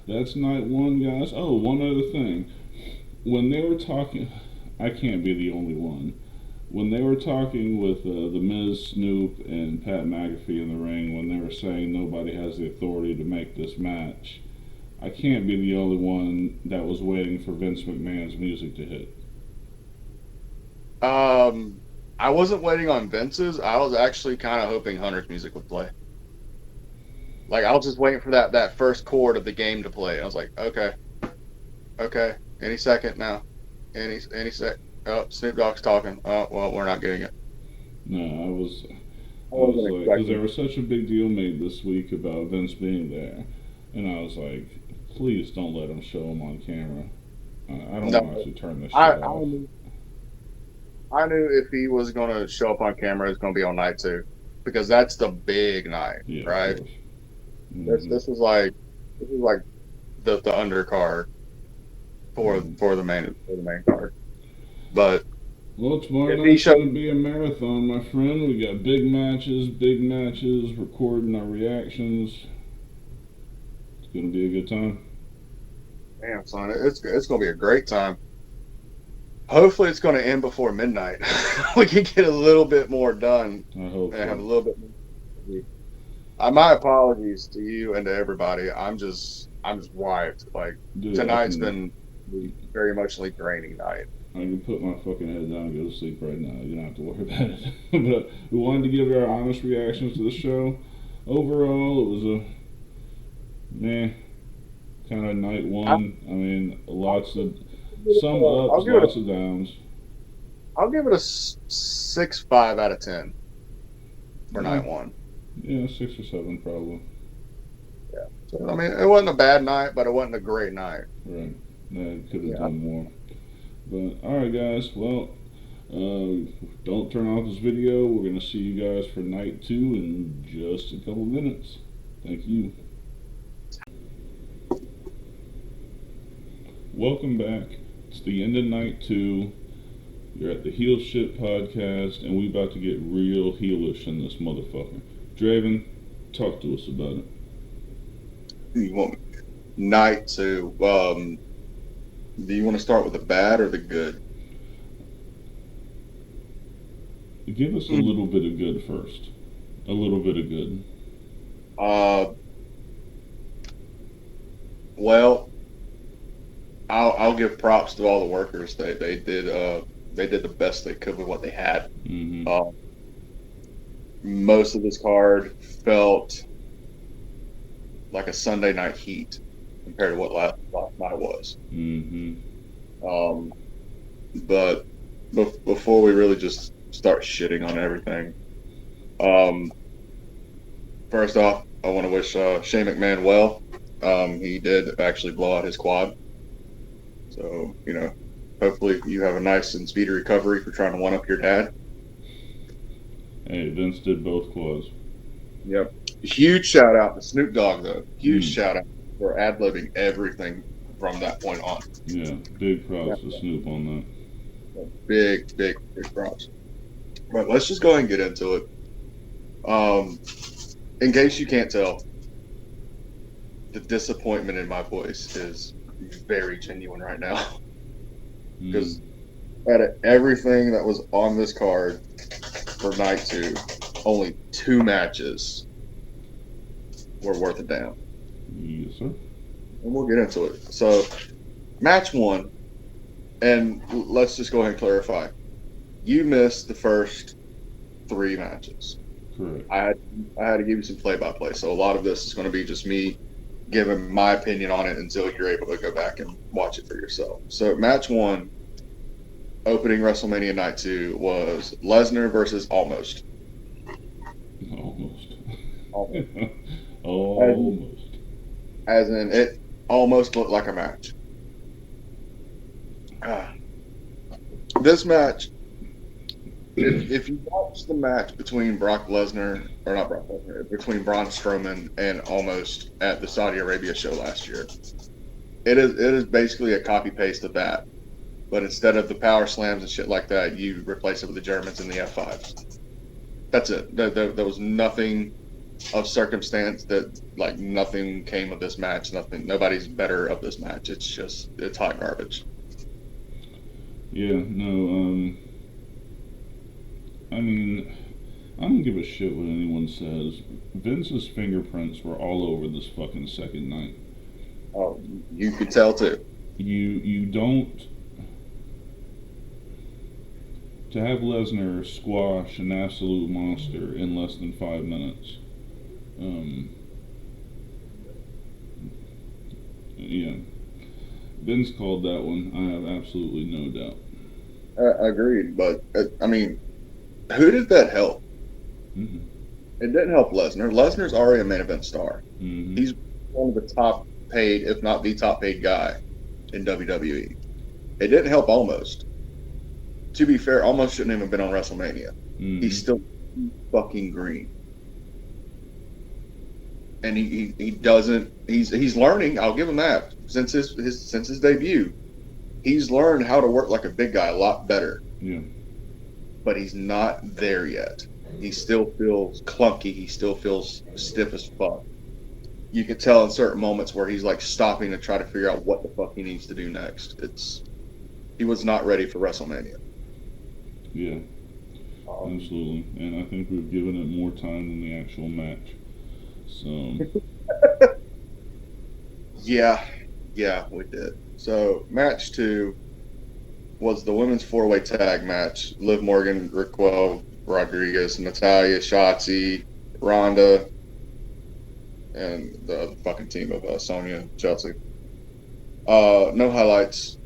that's night one, guys. Oh, one other thing. When they were talking, I can't be the only one. When they were talking with the Miz, Snoop, and Pat McAfee in the ring, when they were saying nobody has the authority to make this match, I can't be the only one that was waiting for Vince McMahon's music to hit. I wasn't waiting on Vince's. I was actually kind of hoping Hunter's music would play. Like I was just waiting for that first chord of the game to play. I was like, okay, any second now, any sec. Oh, Snoop Dogg's talking. Oh, well, we're not getting it. No, I was like, because there was such a big deal made this week about Vince being there, and I was like, please don't let him show him on camera. I don't want to actually turn this shit off. I knew if he was going to show up on camera, it's going to be on night 2, because that's the big night, Yeah, right? Mm-hmm. This is like the undercard for the main card. But well, tomorrow night's going to be a marathon, my friend. We got big matches, recording our reactions. It's going to be a good time. Damn, son, it's going to be a great time. Hopefully, it's going to end before midnight. We can get a little bit more done. I hope. And have a little bit more. My apologies to you and to everybody. I'm just wiped. Like, dude, tonight's been very much like draining night. I can put my fucking head down and go to sleep right now. You don't have to worry about it. But we wanted to give our honest reactions to the show. Overall, it was a kind of night one. I mean, lots of some ups, lots of downs. I'll give it a 6.5 out of 10 for night one. Yeah, 6 or 7 probably. Yeah. So, I mean, it wasn't a bad night, but it wasn't a great night. Right. It could have done more. But, alright guys, well, don't turn off this video. We're going to see you guys for night 2 in just a couple minutes. Thank you. Welcome back. It's the end of night 2. You're at the Heel Shit Podcast, and we about to get real heelish in this motherfucker. Draven, talk to us about it. You want night 2? Do you want to start with the bad or the good? Give us a little bit of good first. A little bit of good. Well, I'll give props to all the workers. They did the best they could with what they had. Mm-hmm. Most of this card felt like a Sunday Night Heat compared to what last night was. Mm-hmm. But before we really just start shitting on everything, first off, I want to wish Shane McMahon well. He did actually blow out his quad. So, hopefully you have a nice and speedy recovery for trying to one-up your dad. Hey, Vince did both quads. Yep. Huge shout out to Snoop Dogg, though. Huge shout out for ad-libbing everything from that point on. Yeah, big props to Snoop on that. Big props. But let's just go ahead and get into it. In case you can't tell, the disappointment in my voice is very genuine right now. Because out of everything that was on this card for night 2, only 2 matches were worth a damn. Yes, sir. And we'll get into it. So, match 1, and let's just go ahead and clarify. You missed the first 3 matches. Correct. I had to give you some play-by-play. So a lot of this is going to be just me giving my opinion on it until you're able to go back and watch it for yourself. So match 1, opening WrestleMania night 2, was Lesnar versus Almost. Almost. Almost. As in, it almost looked like a match. This match, if you watch the match between Brock Lesnar, or not Brock Lesnar, between Braun Strowman and Almost at the Saudi Arabia show last year, it is basically a copy paste of that. But instead of the power slams and shit like that, you replace it with the Germans and the F5s. That's it. There was nothing of circumstance that nothing came of this match. Nobody's better of this match. It's hot garbage. Yeah, no, I mean, I don't give a shit what anyone says. Vince's fingerprints were all over this fucking second night. Oh, you could tell too. You don't. To have Lesnar squash an absolute monster in less than 5 minutes. Yeah. Vince called that one. I have absolutely no doubt. Agreed, but I mean, who did that help? Mm-hmm. It didn't help Lesnar. Lesnar's already a main event star. Mm-hmm. He's one of the top paid, if not the top paid guy in WWE. It didn't help Almost. To be fair, Almost shouldn't even been on WrestleMania. Mm-hmm. He's still fucking green. And he doesn't. He's learning. I'll give him that. Since his debut, he's learned how to work like a big guy a lot better. Yeah. But he's not there yet. He still feels clunky. He still feels stiff as fuck. You can tell in certain moments where he's like stopping to try to figure out what the fuck he needs to do next. He was not ready for WrestleMania. Yeah. Absolutely. And I think we've given it more time than the actual match. So. Yeah, we did. So, match 2 was the women's 4-way tag match. Liv Morgan, Raquel Rodriguez, Natalya, Shotzi, Ronda, and the fucking team of Sonya, Chelsea. No highlights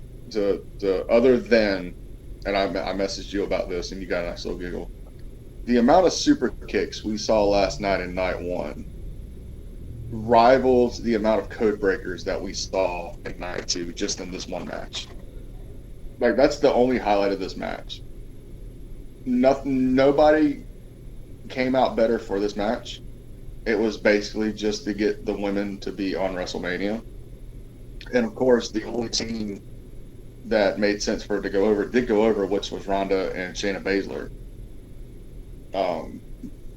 other than, and I messaged you about this, and you got a nice little giggle. The amount of super kicks we saw last night in night 1 rivals the amount of code breakers that we saw in night 2 just in this one match. Like, that's the only highlight of this match. Nobody came out better for this match. It was basically just to get the women to be on WrestleMania. And of course, the only team that made sense for it to go over did go over, which was Ronda and Shayna Baszler.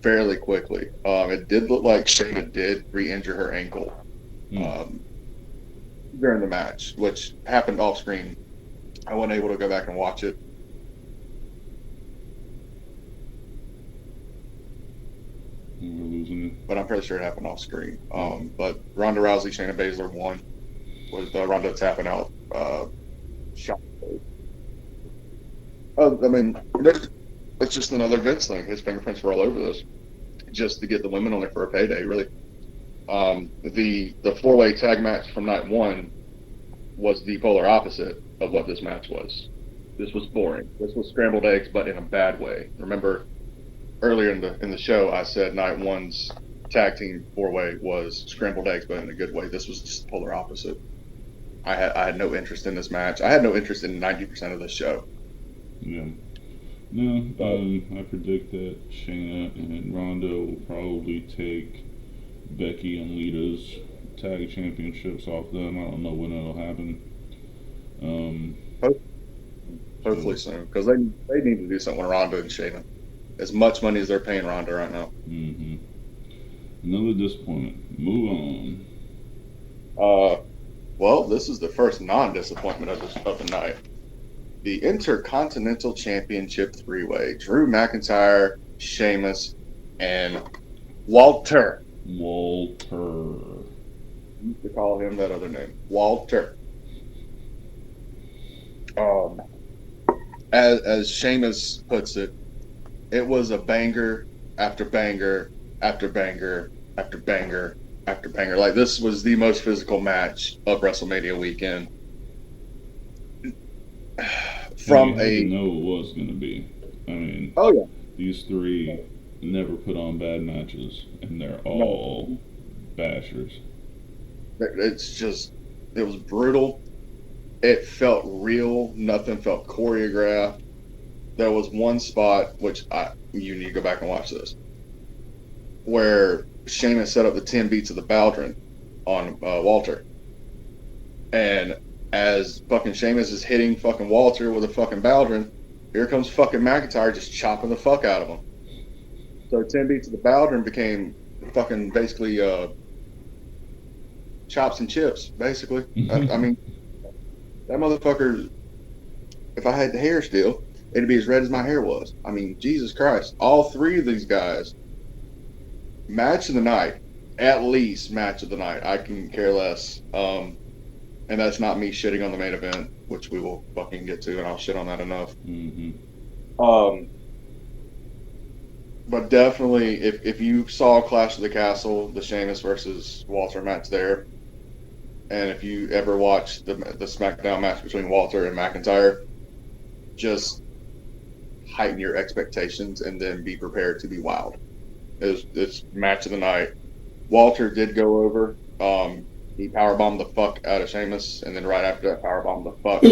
Fairly quickly. It did look like Shayna did re-injure her ankle during the match, which happened off screen. I wasn't able to go back and watch it. We're losing it. But I'm pretty sure it happened off screen. But Ronda Rousey, Shayna Baszler won. With Ronda tapping out. Shot. I mean, it's just another Vince thing. His fingerprints were all over this, just to get the women on it for a payday. Really, the 4-way tag match from night 1 was the polar opposite of what this match was. This was boring. This was scrambled eggs, but in a bad way. Remember, earlier in the show, I said night 1's tag team 4-way was scrambled eggs, but in a good way. This was just the polar opposite. I had no interest in this match. I had no interest in 90% of this show. Yeah. No, I predict that Shayna and Ronda will probably take Becky and Lita's tag championships off them. I don't know when it'll happen. Hopefully soon, because they need to do something with Ronda and Shayna. As much money as they're paying Ronda right now. Mm-hmm. Another disappointment. Move on. Well, this is the first non-disappointment of the night. The Intercontinental Championship 3-way. Drew McIntyre, Sheamus, and Walter. You used to call him that other name. Walter. As Sheamus puts it, it was a banger after banger after banger after banger after banger. Like, this was the most physical match of WrestleMania weekend. You know it was going to be. I mean, oh yeah, these three never put on bad matches, and they're all bashers. It's just, it was brutal. It felt real. Nothing felt choreographed. There was one spot, which you need to go back and watch this, where Sheamus set up the 10 beats of the Baldwin on Walter. And as fucking Sheamus is hitting fucking Walter with a fucking Baldwin, here comes fucking McIntyre just chopping the fuck out of him. So 10 beats of the Baldwin became fucking basically chops and chips, basically. I mean, that motherfucker, if I had the hair still, it'd be as red as my hair was. I mean, Jesus Christ. All three of these guys, match of the night, at least match of the night. I can care less. And that's not me shitting on the main event, which we will fucking get to, and I'll shit on that enough. But definitely, if you saw Clash of the Castle, the Sheamus versus Walter match there, and if you ever watched the SmackDown match between Walter and McIntyre, just heighten your expectations and then be prepared to be wild. It's match of the night. Walter did go over. He powerbombed the fuck out of Sheamus, and then right after that, powerbombed the fuck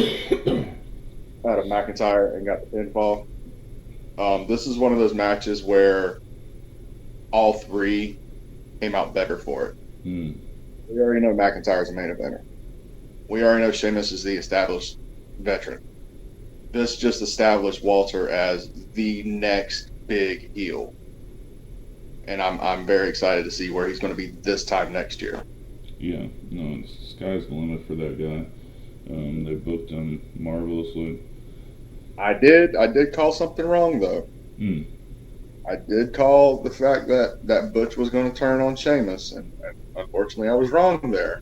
out of McIntyre and got the pinfall. This is one of those matches where all three came out better for it. We already know McIntyre's a main eventer. We already know Sheamus is the established veteran. This just established Walter as the next big heel. And I'm very excited to see where he's going to be this time next year. Yeah, no, the sky's the limit for that guy. They booked him marvelously. I did call something wrong, though. I did call the fact that Butch was going to turn on Sheamus, and unfortunately I was wrong there.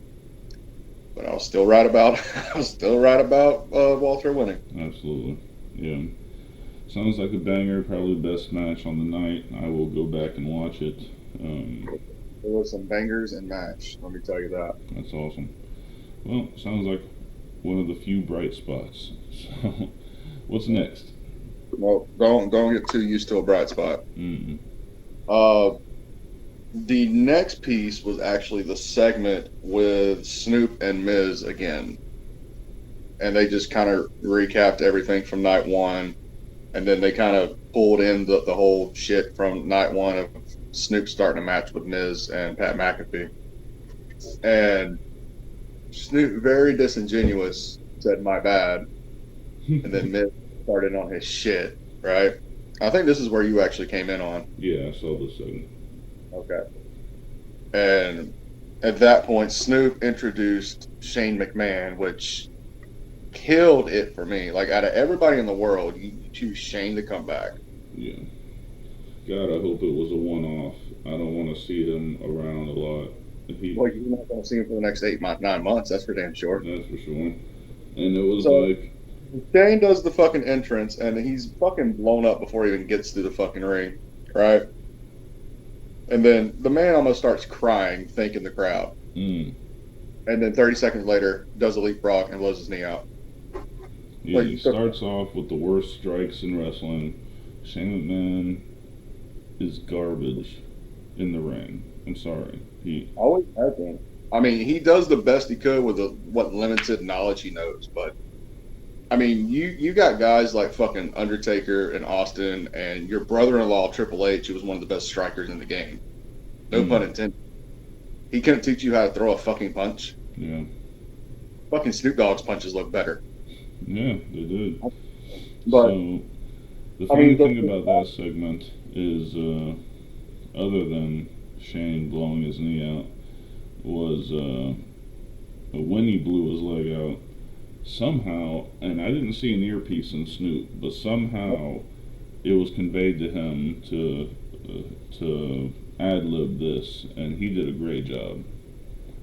But I was still right about Walter winning. Absolutely, yeah. Sounds like a banger. Probably the best match on the night. I will go back and watch it. There was some bangers in match. Let me tell you that. That's awesome. Well, sounds like one of the few bright spots. So, what's next? Well, don't get too used to a bright spot. The next piece was actually the segment with Snoop and Miz again. And they just kind of recapped everything from night one. And then they kind of pulled in the whole shit from night one of Snoop starting a match with Miz and Pat McAfee. And Snoop, very disingenuous, said, "My bad." And then Miz started on his shit, right? I think this is where you actually came in on. Yeah, I saw this segment. Okay. And at that point, Snoop introduced Shane McMahon, which killed it for me. Like, out of everybody in the world, you choose Shane to come back. Yeah. God, I hope it was a one-off. I don't want to see him around a lot. Well, you're not going to see him for the next 9 months. That's for damn sure. That's for sure. And it was Shane does the fucking entrance, and he's fucking blown up before he even gets to the fucking ring, right? And then the man almost starts crying, thanking the crowd. And then 30 seconds later, does a leapfrog and blows his knee out. Yeah, he starts off with the worst strikes in wrestling. Shane McMahon is garbage in the ring. I'm sorry. He always has been. I mean, he does the best he could with what limited knowledge he knows. But, I mean, you got guys like fucking Undertaker and Austin, and your brother-in-law, Triple H, who was one of the best strikers in the game. No pun intended. He couldn't teach you how to throw a fucking punch. Yeah. Fucking Snoop Dogg's punches look better. Yeah, they did. But, so, the funny thing about that segment is, other than Shane blowing his knee out, was when he blew his leg out, somehow, and I didn't see an earpiece in Snoop, but somehow it was conveyed to him to ad-lib this, and he did a great job.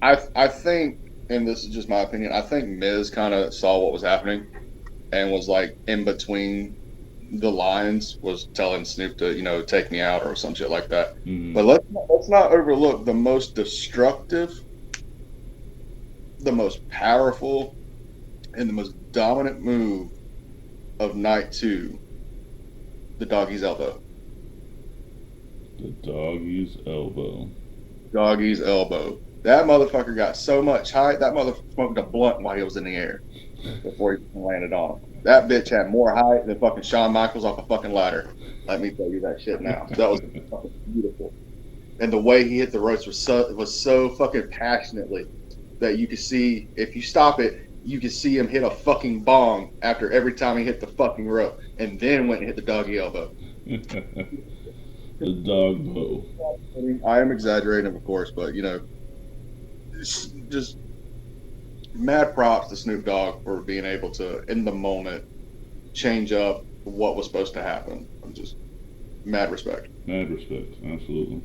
I think, and this is just my opinion, I think Miz kind of saw what was happening and was like in between the lines, was telling Snoop to, take me out or some shit like that. But let's not overlook the most destructive, the most powerful, and the most dominant move of night 2, the doggy's elbow. The doggy's elbow. Doggy's elbow. That motherfucker got so much height. That motherfucker smoked a blunt while he was in the air before he landed on him. That bitch had more height than fucking Shawn Michaels off a fucking ladder. Let me tell you that shit now. That was fucking beautiful. And the way he hit the ropes was so fucking passionately that you could see, if you stop it, you could see him hit a fucking bong after every time he hit the fucking rope, and then went and hit the doggy elbow. The dog bow. I am exaggerating, of course, but just mad props to Snoop Dogg for being able to, in the moment, change up what was supposed to happen. I'm just mad respect. Mad respect, absolutely.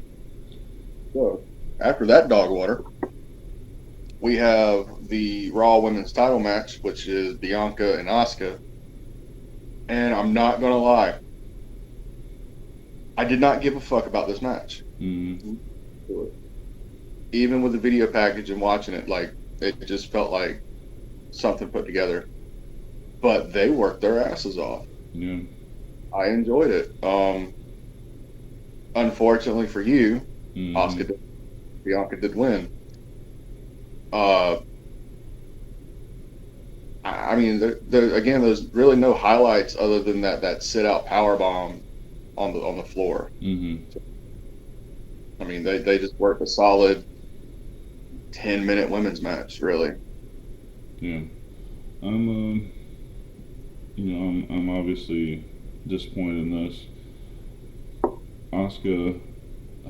So, after that dog water, we have the Raw Women's title match, which is Bianca and Asuka. And I'm not going to lie, I did not give a fuck about this match. Mm-hmm. Even with the video package and watching it, like, it just felt like something put together. But they worked their asses off. Yeah. I enjoyed it. Unfortunately for you, Mm-hmm. Bianca did win. I mean, again, there's really no highlights other than that sit out power bomb on the floor. Mm-hmm. I mean, they just worked a solid 10-minute women's match, really. Yeah. I'm obviously disappointed in this. Asuka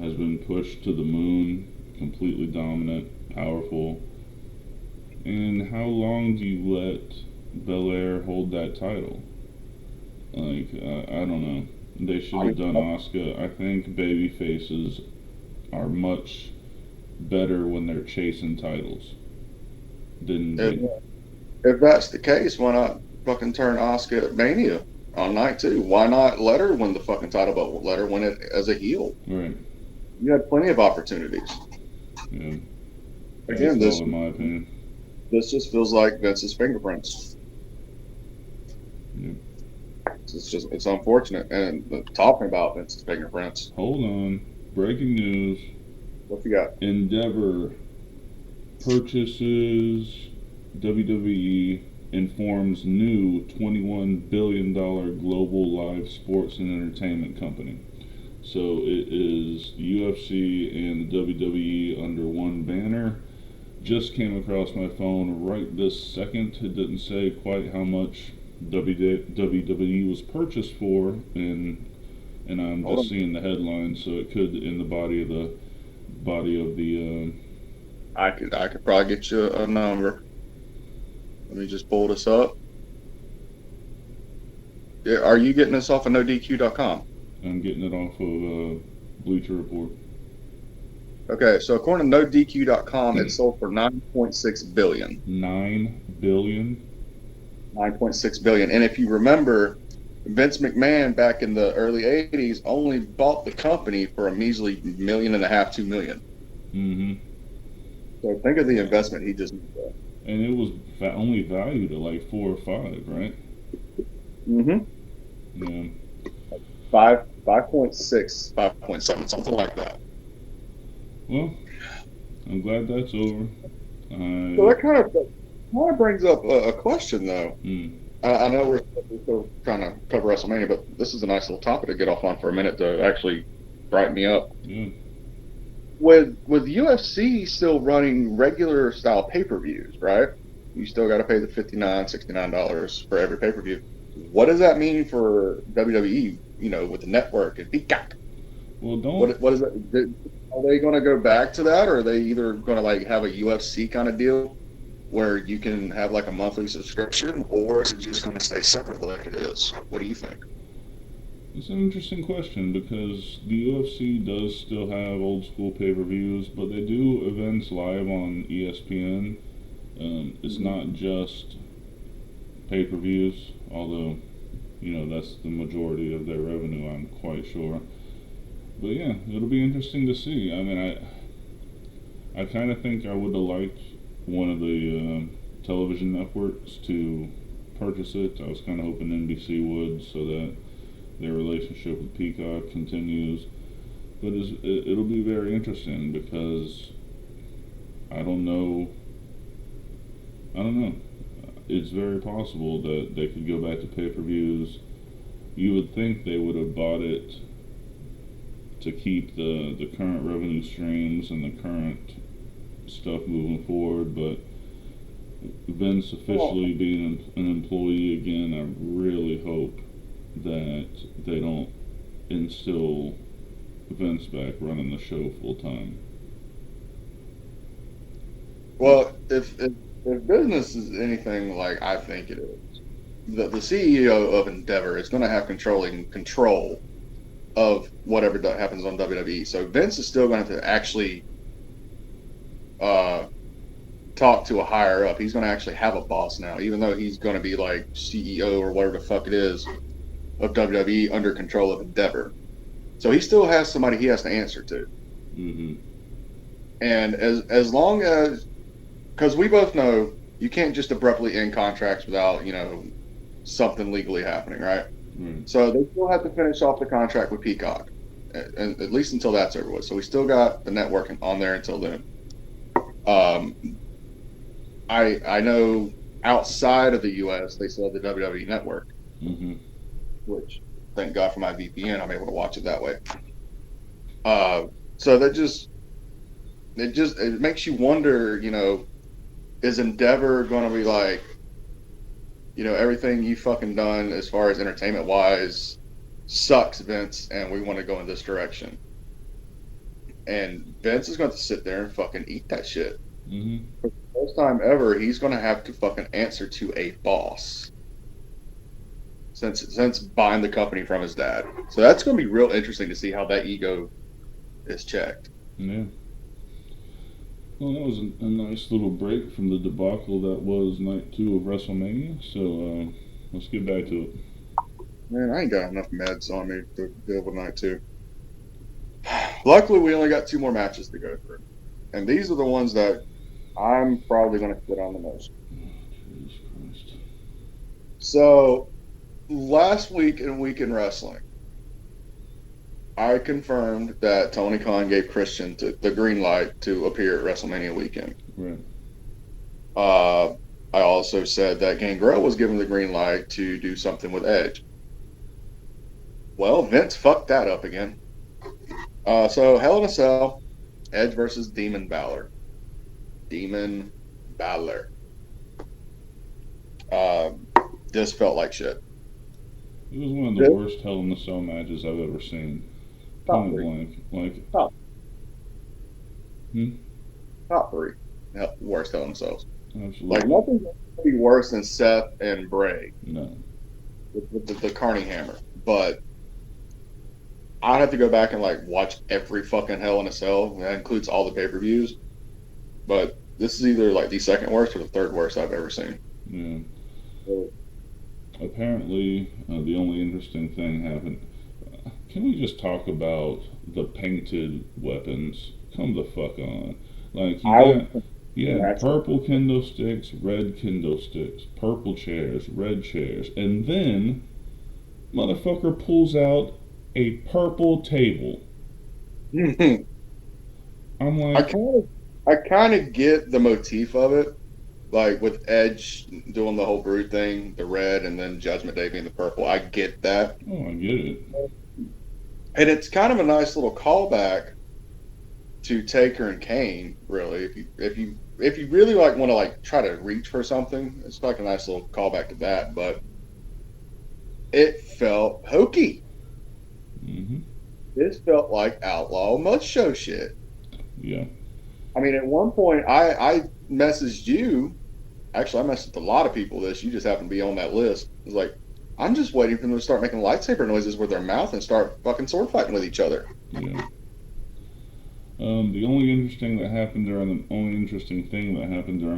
has been pushed to the moon, completely dominant, powerful. And how long do you let Belair hold that title? Like, I don't know. They should have done Asuka. I think baby faces are much better when they're chasing titles. If that's the case, why not fucking turn Asuka at Mania on night 2? Why not let her win the fucking title, but let her win it as a heel? Right. You had plenty of opportunities. Yeah. Again, That's all in my opinion. This just feels like Vince's fingerprints. Yeah. It's unfortunate. And talking about Vince's fingerprints. Hold on. Breaking news. What you got? Endeavor purchases WWE and forms new $21 billion global live sports and entertainment company. So it is the UFC and the WWE under one banner. Just came across my phone right this second. It didn't say quite how much WWE was purchased for, and I'm just seeing the headline, so it could in the body of the I could probably get you a number. Let me just pull this up. Yeah, are you getting this off of NoDQ.com? I'm getting it off of Bleacher Report. Okay, so according to NoDQ.com, it sold for $9.6 billion. $9 billion? $9.6 billion. And if you remember, Vince McMahon back in the early 80s only bought the company for a measly $1.5 million, $2 million. Mm-hmm. So think of the investment he just made there. And it was only valued at like 4 or 5, right? Mm-hmm. Yeah. 5.6, 5.7, something like that. Well, I'm glad that's over. So that kind of brings up a question, though. I know we're still trying to cover WrestleMania, but this is a nice little topic to get off on for a minute to actually brighten me up. Yeah. With UFC still running regular style pay-per-views, right? You still got to pay the $59, $69 for every pay-per-view. What does that mean for WWE? With the network and Peacock. Well, don't. What is that? Are they going to go back to that, or are they either going to have a UFC kind of deal where you can have like a monthly subscription, or is it just going to stay separate like it is? What do you think? It's an interesting question because the UFC does still have old school pay-per-views, but they do events live on ESPN. It's not just pay-per-views, although that's the majority of their revenue, I'm quite sure. But yeah, it'll be interesting to see. I mean, I kind of think I would have liked one of the television networks to purchase it. I was kind of hoping NBC would, so that their relationship with Peacock continues. But it'll be very interesting because I don't know. I don't know. It's very possible that they could go back to pay-per-views. You would think they would have bought it to keep the current revenue streams and the current stuff moving forward, but Vince officially being an employee again, I really hope that they don't instill Vince back running the show full time. Well, if business is anything like I think it is, the CEO of Endeavor is going to have control of whatever happens on WWE. So Vince is still going to have to actually talk to a higher up. He's going to actually have a boss now, even though he's going to be like CEO or whatever the fuck it is of WWE under control of Endeavor. So he still has somebody he has to answer to. Mm-hmm. And as long as, because we both know you can't just abruptly end contracts without, something legally happening, right? Mm. So they still have to finish off the contract with Peacock, and at least until that's over with. So we still got the network on there until then. I know outside of the U.S. they still have the WWE network, mm-hmm. which thank God for my VPN, I'm able to watch it that way. So it makes you wonder, is Endeavor going to be like, everything you fucking done as far as entertainment wise sucks, Vince, and we want to go in this direction. And Vince is going to sit there and fucking eat that shit. Mm-hmm. For the first time ever, he's going to have to fucking answer to a boss. Since buying the company from his dad. So that's going to be real interesting to see how that ego is checked. Yeah. Well, that was a nice little break from the debacle that was night 2 of WrestleMania. So let's get back to it. Man, I ain't got enough meds on me to deal with night 2. Luckily, we only got 2 more matches to go through. And these are the ones that I'm probably going to quit on the most. Jesus Christ. So, last week in Weekend Wrestling, I confirmed that Tony Khan gave Christian the green light to appear at WrestleMania weekend. Right. I also said that Gangrel was given the green light to do something with Edge. Well, Vince fucked that up again. So Hell in a Cell, Edge versus Demon Balor. Demon Balor. This felt like shit. It was one of the worst Hell in a Cell matches I've ever seen. Point blank. Like, Top 3 worst Hell in a Cells. Absolutely. Like, nothing's going to be worse than Seth and Bray. No. With the Carney Hammer. But I'd have to go back and watch every fucking Hell in a Cell. That includes all the pay-per-views. But this is either the second worst or the third worst I've ever seen. Yeah. So, apparently, the only interesting thing happened. Can we just talk about the painted weapons? Come the fuck on. You had purple kendo sticks, red kendo sticks, purple chairs, red chairs, and then motherfucker pulls out a purple table. I'm like, I kind of get the motif of it, with Edge doing the whole Brood thing, the red, and then Judgment Day being the purple. I get that. Oh, I get it. And it's kind of a nice little callback to Taker and Kane, really. If you really want to try to reach for something, it's a nice little callback to that. But it felt hokey. Mm-hmm. This felt like Outlaw Mud Show shit. Yeah. I mean, at one point, I messaged you. Actually, I messaged a lot of people this. You just happened to be on that list. It was like, I'm just waiting for them to start making lightsaber noises with their mouth and start fucking sword fighting with each other. Yeah. The only interesting thing that happened during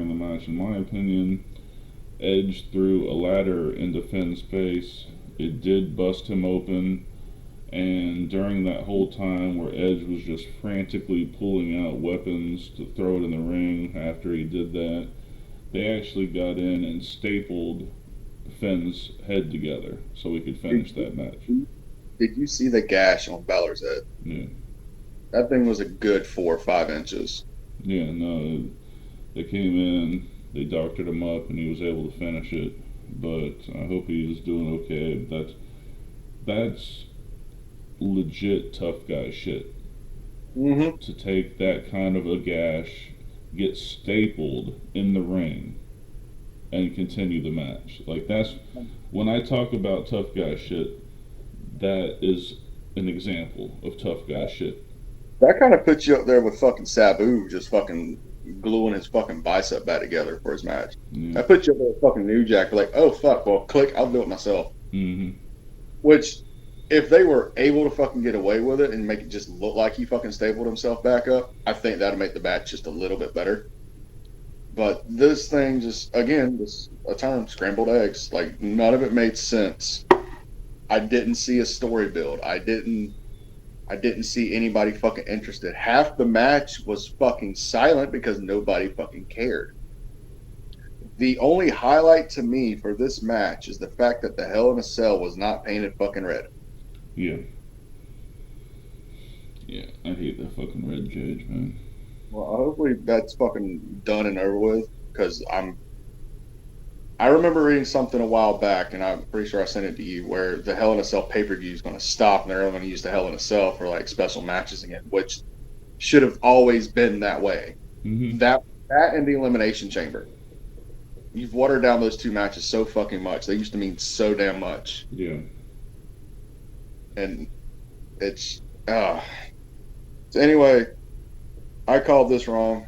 the match, in my opinion, Edge threw a ladder into Finn's face. It did bust him open, and during that whole time where Edge was just frantically pulling out weapons to throw it in the ring after he did that, they actually got in and stapled Finn's head together so we could finish that match. Did you see the gash on Balor's head? Yeah. That thing was a good 4 or 5 inches. Yeah, no, they came in, they doctored him up, and he was able to finish it. But I hope he's doing okay. That's legit tough guy shit. Mm-hmm. To take that kind of a gash, get stapled in the ring, and continue the match. Like, that's when I talk about tough guy shit. That is an example of tough guy shit. That kind of puts you up there with fucking Sabu just fucking gluing his fucking bicep back together for his match. Yeah. That puts you up there with fucking New Jack. Like, oh fuck, well, click, I'll do it myself. Mm-hmm. Which, if they were able to fucking get away with it and make it just look like he fucking stapled himself back up, I think that'd make the match just a little bit better. But this thing just, again, just a term, scrambled eggs. Like, none of it made sense. I didn't see a story build. I didn't see anybody fucking interested. Half the match was fucking silent because nobody fucking cared. The only highlight to me for this match is the fact that the Hell in a Cell was not painted fucking red. Yeah. Yeah, I hate that fucking red cage, man. Well, hopefully that's fucking done and over with, because I remember reading something a while back, and I'm pretty sure I sent it to you, where the Hell in a Cell pay-per-view is going to stop, and they're only going to use the Hell in a Cell for like special matches again, which should have always been that way. Mm-hmm. That and the Elimination Chamber. You've watered down those two matches so fucking much. They used to mean so damn much. Yeah. And it's so anyway, I called this wrong.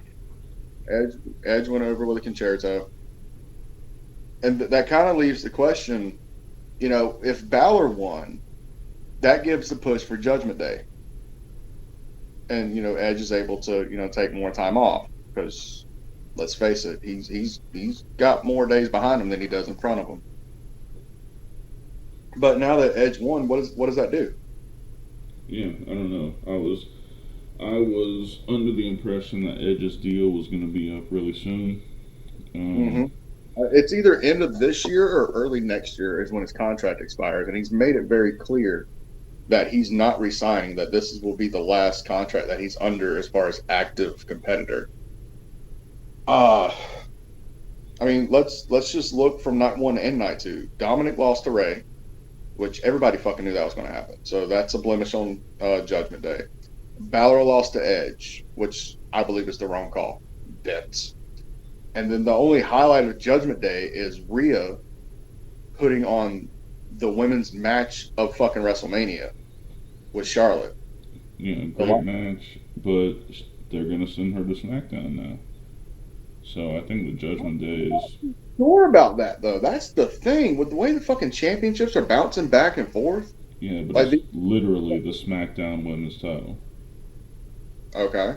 Edge went over with a concerto. And that kind of leaves the question, if Balor won, that gives the push for Judgment Day. And, Edge is able to, take more time off because, let's face it, he's got more days behind him than he does in front of him. But now that Edge won, what does that do? Yeah, I don't know. I was under the impression that Edge's deal was going to be up really soon. It's either end of this year or early next year is when his contract expires, and he's made it very clear that he's not re-signing, that this will be the last contract that he's under as far as active competitor. I mean, let's just look from night 1 and night 2. Dominic lost to Ray, which everybody fucking knew that was going to happen. So that's a blemish on Judgment Day. Balor lost to Edge, which I believe is the wrong call. Bets. And then the only highlight of Judgment Day is Rhea putting on the women's match of fucking WrestleMania with Charlotte. Yeah, great match, but they're going to send her to SmackDown now. So I think the Judgment Day is... Sure about that, though. That's the thing. With the way the fucking championships are bouncing back and forth. Yeah, but it's literally the SmackDown women's title. Okay.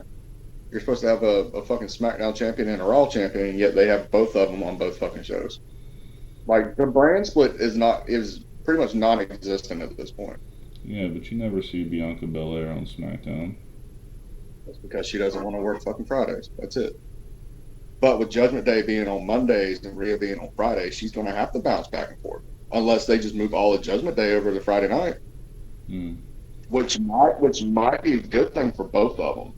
You're supposed to have a fucking SmackDown champion and a Raw champion, and yet they have both of them on both fucking shows. Like, the brand split is pretty much non-existent at this point. Yeah, but you never see Bianca Belair on SmackDown. That's because she doesn't want to work fucking Fridays. That's it. But with Judgment Day being on Mondays and Rhea being on Fridays, she's going to have to bounce back and forth. Unless they just move all of Judgment Day over to Friday night. Which might be a good thing for both of them.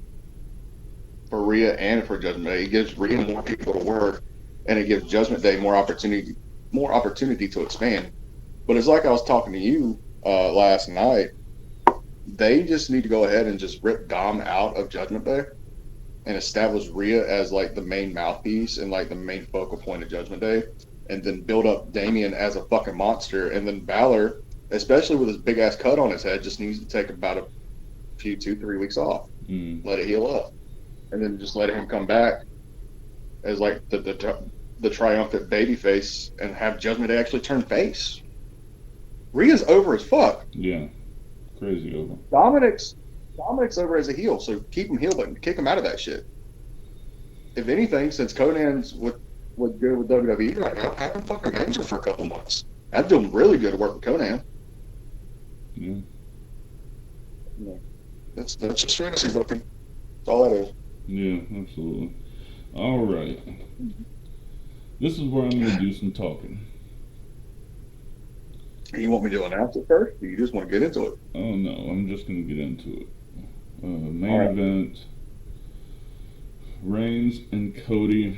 For Rhea and for Judgment Day. It gives Rhea more people to work, and it gives Judgment Day more opportunity to expand. But it's like I was talking to you last night. They just need to go ahead and just rip Dom out of Judgment Day and establish Rhea as like the main mouthpiece and like the main focal point of Judgment Day, and then build up Damian as a fucking monster, and then Balor, especially with his big ass cut on his head, just needs to take about a few 2-3 weeks off, let it heal up, and then just let him come back as like the triumphant babyface and have Judgment Day actually turn face. Rhea's over as fuck. Yeah, crazy over. Dominic's over as a heel, so keep him heel, but kick him out of that shit. If anything, since Conan's good with WWE right now, have him fucking manage for a couple months. I'd do him really good to work with Conan. Yeah. That's just fantasy booking. That's all that is. Yeah, absolutely. All right. This is where I'm going to do some talking. You want me to announce it first, or you just want to get into it? Oh, no, I'm just going to get into it. Main event, Reigns and Cody.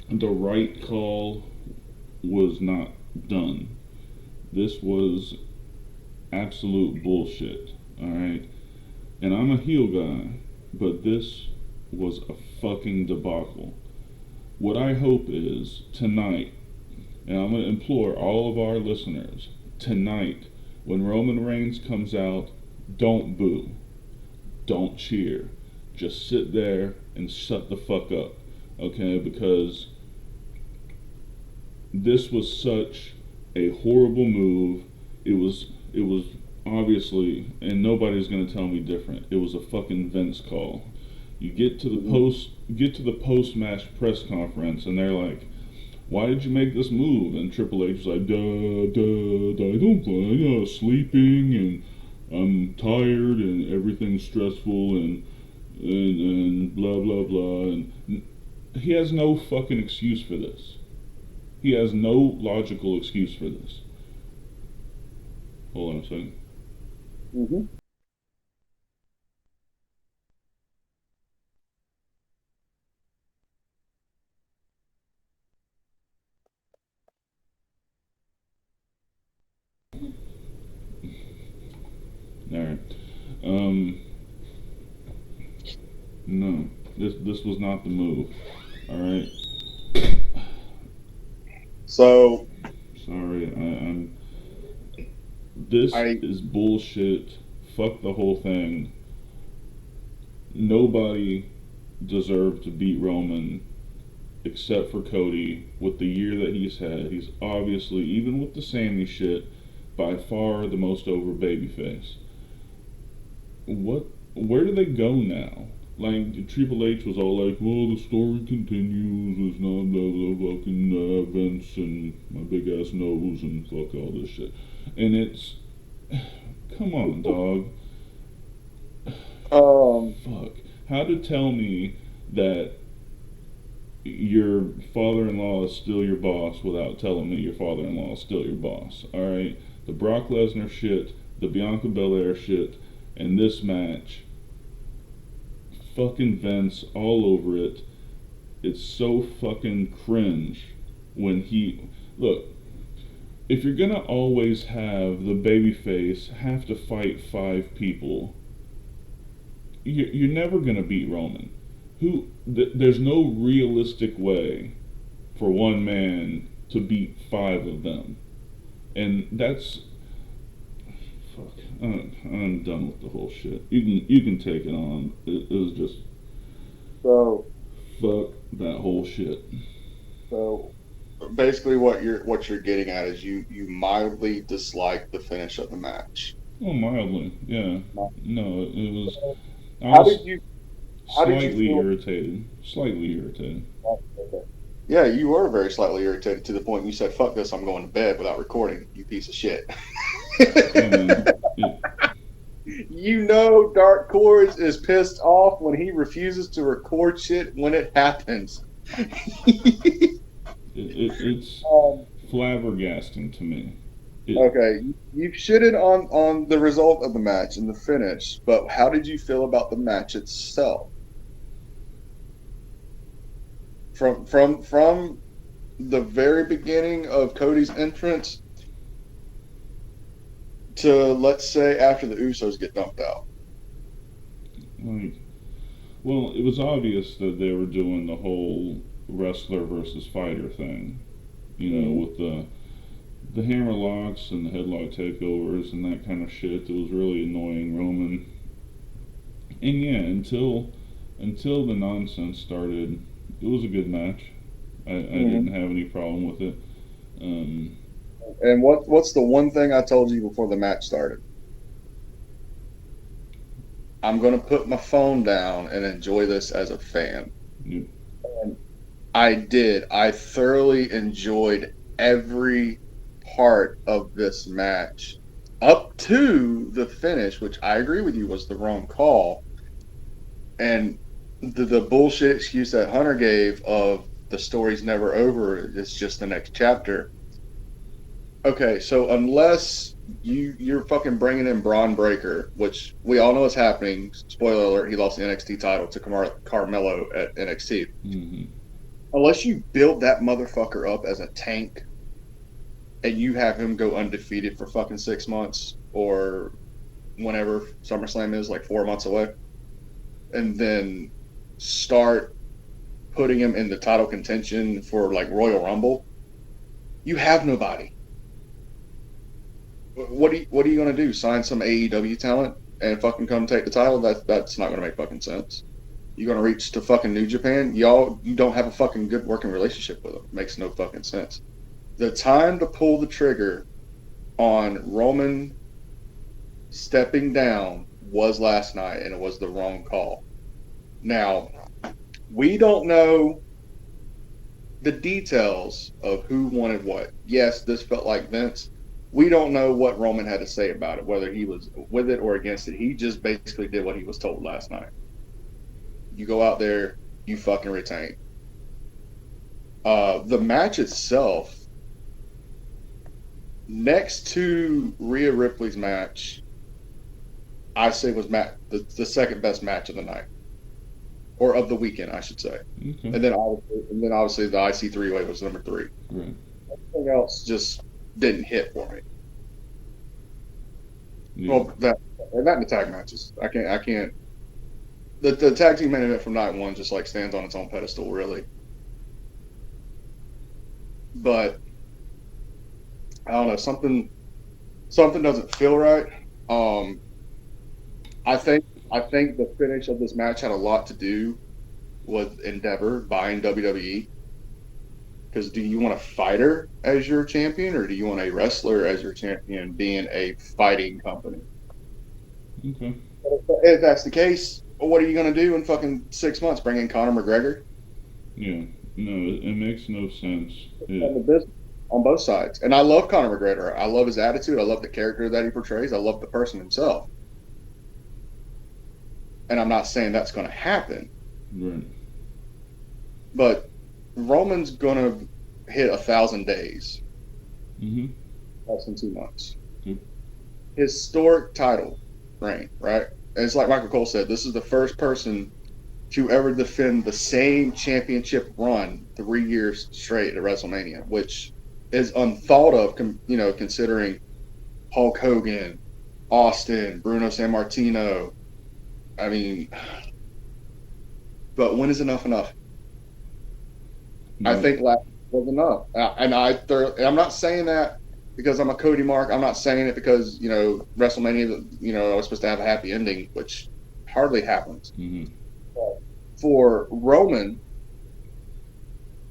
The right call was not done. This was absolute bullshit. Alright? And I'm a heel guy, but this was a fucking debacle. What I hope is tonight, and I'm going to implore all of our listeners, tonight, when Roman Reigns comes out, don't boo. Don't cheer. Just sit there and shut the fuck up. Okay? Because this was such a horrible move. It was obviously, and nobody's gonna tell me different. It was a fucking Vince call. You get to the post match press conference, and they're like, "Why did you make this move?" And Triple H was like, I don't plan. Sleeping, and I'm tired, and everything's stressful, and blah blah blah." And he has no fucking excuse for this. He has no logical excuse for this. Hold on a second. Mm-hmm. Alright. No. This was not the move. Alright? So sorry, I'm this is bullshit. Fuck the whole thing. Nobody deserved to beat Roman except for Cody with the year that he's had. He's obviously, even with the Sammy shit, by far the most over babyface. Where do they go now? Like, Triple H was all like, well, the story continues, it's not blah fucking Vince and my big ass nose and fuck all this shit. And it's, come on, dog. Fuck. How to tell me that your father-in-law is still your boss without telling me your father-in-law is still your boss, alright? The Brock Lesnar shit, the Bianca Belair shit, and this match, fucking Vince all over it. It's so fucking cringe when he... Look, if you're gonna always have the babyface have to fight 5 people, you're never gonna beat Roman. There's no realistic way for one man to beat 5 of them. And that's... Fuck. I'm done with the whole shit. You can take it on. It was just... So... Fuck that whole shit. So... Basically what you're getting at is you mildly dislike the finish of the match. Oh, mildly, yeah. No, it was... How did you irritated. Slightly irritated. Yeah, you were very slightly irritated to the point you said, fuck this, I'm going to bed without recording, you piece of shit. You know Dark Cordz is pissed off when he refuses to record shit when it happens. It's flabbergasting to me. Okay, you shitted on the result of the match and the finish, but how did you feel about the match itself? From the very beginning of Cody's entrance to, let's say, after the Usos get dumped out. Well, it was obvious that they were doing the whole wrestler versus fighter thing, with the hammer locks and the headlock takeovers and that kind of shit. It was really annoying Roman. And yeah, until the nonsense started, it was a good match. I didn't have any problem with it. And what's the one thing I told you before the match started? I'm going to put my phone down and enjoy this as a fan. Yep. And I did. I thoroughly enjoyed every part of this match up to the finish, which I agree with you was the wrong call. And the bullshit excuse that Hunter gave of the story's never over, it's just the next chapter. Okay, so unless you're fucking bringing in Braun Breaker, which we all know is happening. Spoiler alert: he lost the NXT title to Carmelo at NXT. Mm-hmm. Unless you build that motherfucker up as a tank, and you have him go undefeated for fucking 6 months or whenever SummerSlam is, like 4 months away, and then start putting him in the title contention for like Royal Rumble, you have nobody. What are you gonna do? Sign some AEW talent and fucking come take the title? That's not gonna make fucking sense. You're gonna reach to fucking New Japan? You don't have a fucking good working relationship with them. Makes no fucking sense. The time to pull the trigger on Roman stepping down was last night, and it was the wrong call. Now, we don't know the details of who wanted what. Yes, this felt like Vince. We don't know what Roman had to say about it, whether he was with it or against it. He just basically did what he was told last night. You go out there, you fucking retain. The match itself, next to Rhea Ripley's match, I say was the second best match of the night. Or of the weekend, I should say. Okay. And then obviously the IC three-way was number 3. Right. Everything else just didn't hit for me. Yeah. Well, that and the tag matches. I can't. The tag team main event from night 1 just like stands on its own pedestal, really. But I don't know, something doesn't feel right. I think the finish of this match had a lot to do with Endeavor buying WWE. Because do you want a fighter as your champion, or do you want a wrestler as your champion being a fighting company? Okay. If that's the case, what are you going to do in fucking 6 months? Bring in Conor McGregor? Yeah. No, it makes no sense. On the business, on both sides. And I love Conor McGregor. I love his attitude. I love the character that he portrays. I love the person himself. And I'm not saying that's going to happen. Right. But Roman's going to hit 1,000 days. Mm-hmm. Less than 2 months. Yep. Historic title reign, right? And it's like Michael Cole said, this is the first person to ever defend the same championship run 3 years straight at WrestleMania, which is unthought of, considering Hulk Hogan, Austin, Bruno Sammartino. I mean, but when is enough? No. I think last was enough. And I'm not saying that because I'm a Cody mark. I'm not saying it because, WrestleMania, I was supposed to have a happy ending, which hardly happens. Mm-hmm. For Roman,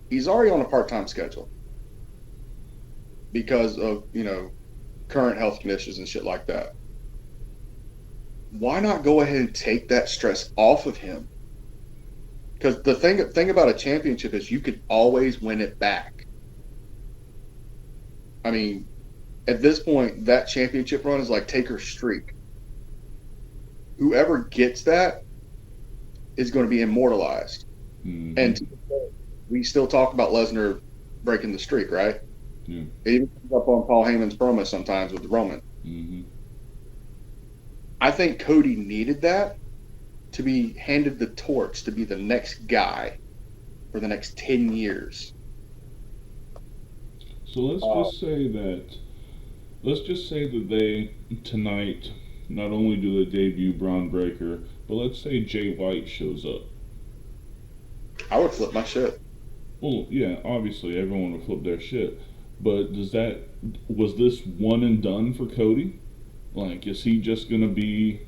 he's already on a part-time schedule because of, current health conditions and shit like that. Why not go ahead and take that stress off of him? Because the thing about a championship is you could always win it back. I mean, at this point, that championship run is like Taker's streak. Whoever gets that is going to be immortalized. Mm-hmm. And we still talk about Lesnar breaking the streak, right? Yeah. It even comes up on Paul Heyman's promo sometimes with Roman. Mm-hmm. I think Cody needed that to be handed the torch to be the next guy for the next 10 years. So let's just say that they tonight not only do they debut Braun Breaker, but let's say Jay White shows up. I would flip my shit. Well, yeah, obviously everyone would flip their shit, but was this one and done for Cody? Like, is he just gonna be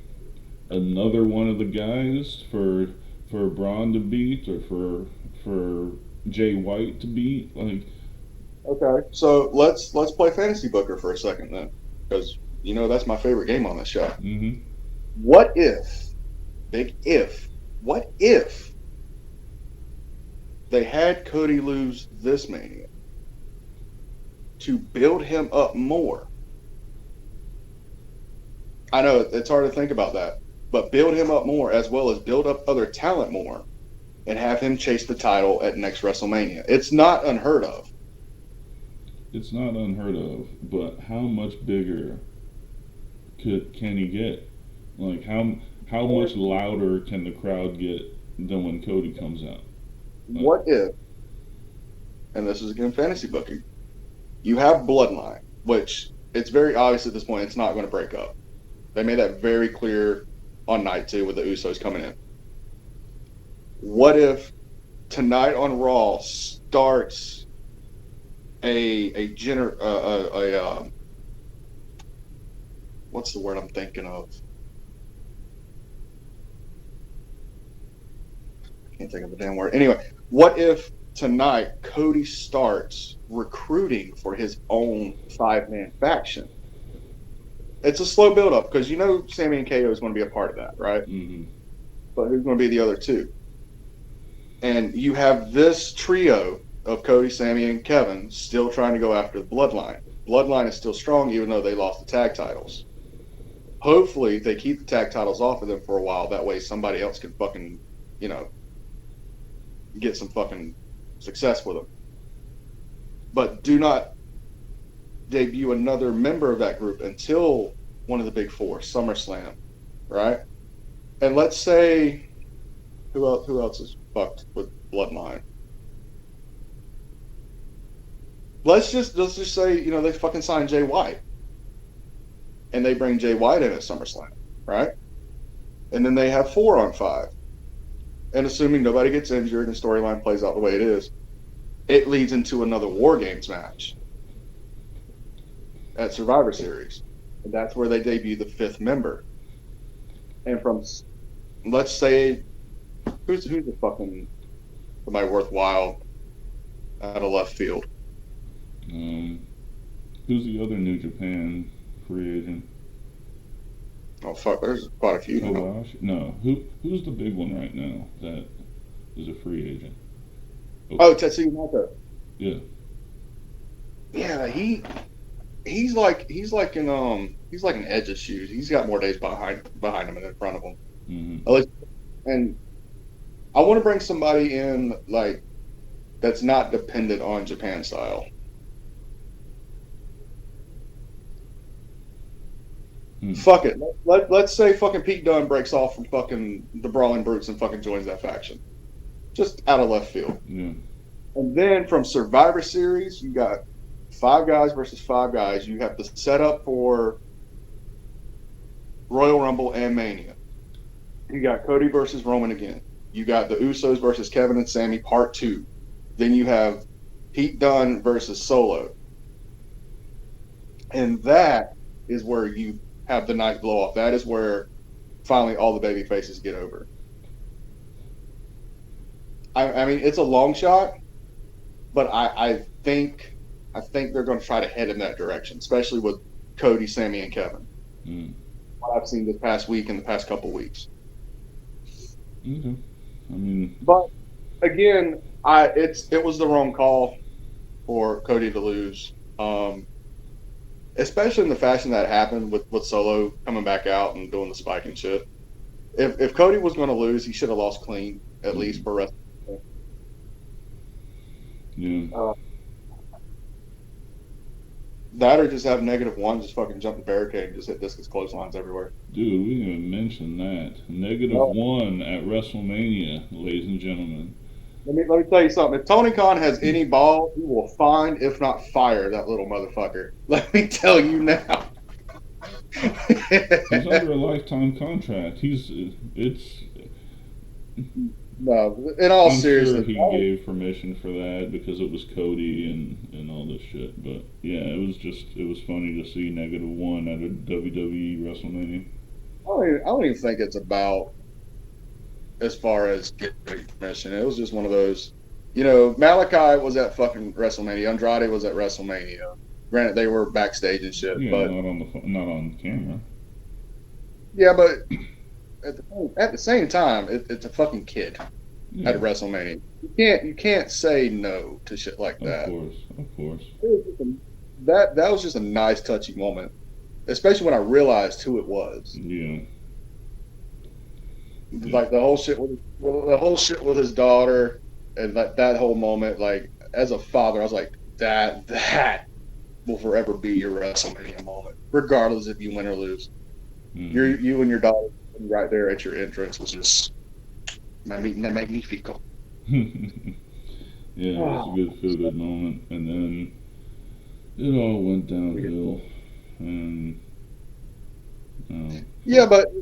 another one of the guys for Braun to beat, or for Jay White to beat? Like, okay, so let's play fantasy booker for a second then, because that's my favorite game on this show. mm-hmm. What if, big if, what if they had Cody lose this Mania to build him up more? I know it's hard to think about that, but build him up more as well as build up other talent more and have him chase the title at next WrestleMania. It's not unheard of. it's not unheard of, but how much bigger can he get? Like how much louder can the crowd get than when Cody comes out? What if, and this is again fantasy booking, you have Bloodline, which it's very obvious at this point it's not going to break up. They made that very clear on night 2 with the Usos coming in. What if tonight on Raw starts what's the word I'm thinking of? I can't think of the damn word. Anyway, what if tonight Cody starts recruiting for his own 5-man faction? It's a slow build up because you know Sami and KO is going to be a part of that, right? Mm-hmm. But who's going to be the other two? And you have this trio of Cody, Sami, and Kevin still trying to go after the Bloodline. Bloodline is still strong even though they lost the tag titles. Hopefully they keep the tag titles off of them for a while. That way somebody else can fucking, get some fucking success with them. But do not debut another member of that group until one of the big four, SummerSlam, right? And let's say who else is fucked with Bloodline? Let's just say, they fucking sign Jay White. And they bring Jay White in at SummerSlam, right? And then they have 4 on 5. And assuming nobody gets injured and the storyline plays out the way it is, it leads into another War Games match at Survivor Series. And that's where they debut the 5th member. And from, let's say, who's the fucking somebody worthwhile out of left field? Who's the other New Japan free agent? Oh fuck, there's quite a few. No, who's the big one right now that is a free agent? Oh, Tetsuya Naito. Yeah. Yeah, he's like an Edge's shoes. He's got more days behind him than in front of him. Mm-hmm. And I want to bring somebody in like that's not dependent on Japan style. Fuck it. Let's say fucking Pete Dunne breaks off from fucking the Brawling Brutes and fucking joins that faction. Just out of left field. Yeah. And then from Survivor Series, you got 5 guys versus 5 guys. You have the setup for Royal Rumble and Mania. You got Cody versus Roman again. You got the Usos versus Kevin and Sami Part 2. Then you have Pete Dunne versus Solo. And that is where you have the nice blow off. That is where finally all the baby faces get over. I mean, it's a long shot, but I think they're going to try to head in that direction, especially with Cody, Sami, and Kevin. What I've seen this past week and the past couple weeks. Okay. I mean, but again, it was the wrong call for Cody to lose. Especially in the fashion that happened with Solo coming back out and doing the spike and shit. If Cody was going to lose, he should have lost clean, at least for WrestleMania. Yeah. That or just have -1, just fucking jump the barricade and just hit discus clotheslines everywhere. Dude, we didn't even mention that. -1 at WrestleMania, ladies and gentlemen. Let me tell you something. If Tony Khan has any ball, he will find, if not fire, that little motherfucker. Let me tell you now. He's under a lifetime contract. No, in all seriousness. Sure he gave permission for that because it was Cody and all this shit. But yeah, it was funny to see -1 at a WWE WrestleMania. I don't even think it's about as far as getting permission. It was just one of those, Malachi was at fucking WrestleMania. Andrade was at WrestleMania. Granted, they were backstage and shit, yeah, but not on camera. Yeah, but at the same time, it's a fucking kid at WrestleMania. You can't say no to shit like that. Of course. That was just a nice, touchy moment, especially when I realized who it was. Yeah. Like the whole shit with his daughter, and that whole moment. Like as a father, I was like, that will forever be your WrestleMania moment, regardless if you win or lose. Mm-hmm. You and your daughter right there at your entrance was just magnifico. Yeah, it was a good feel-good moment, and then it all went downhill, and Yeah, but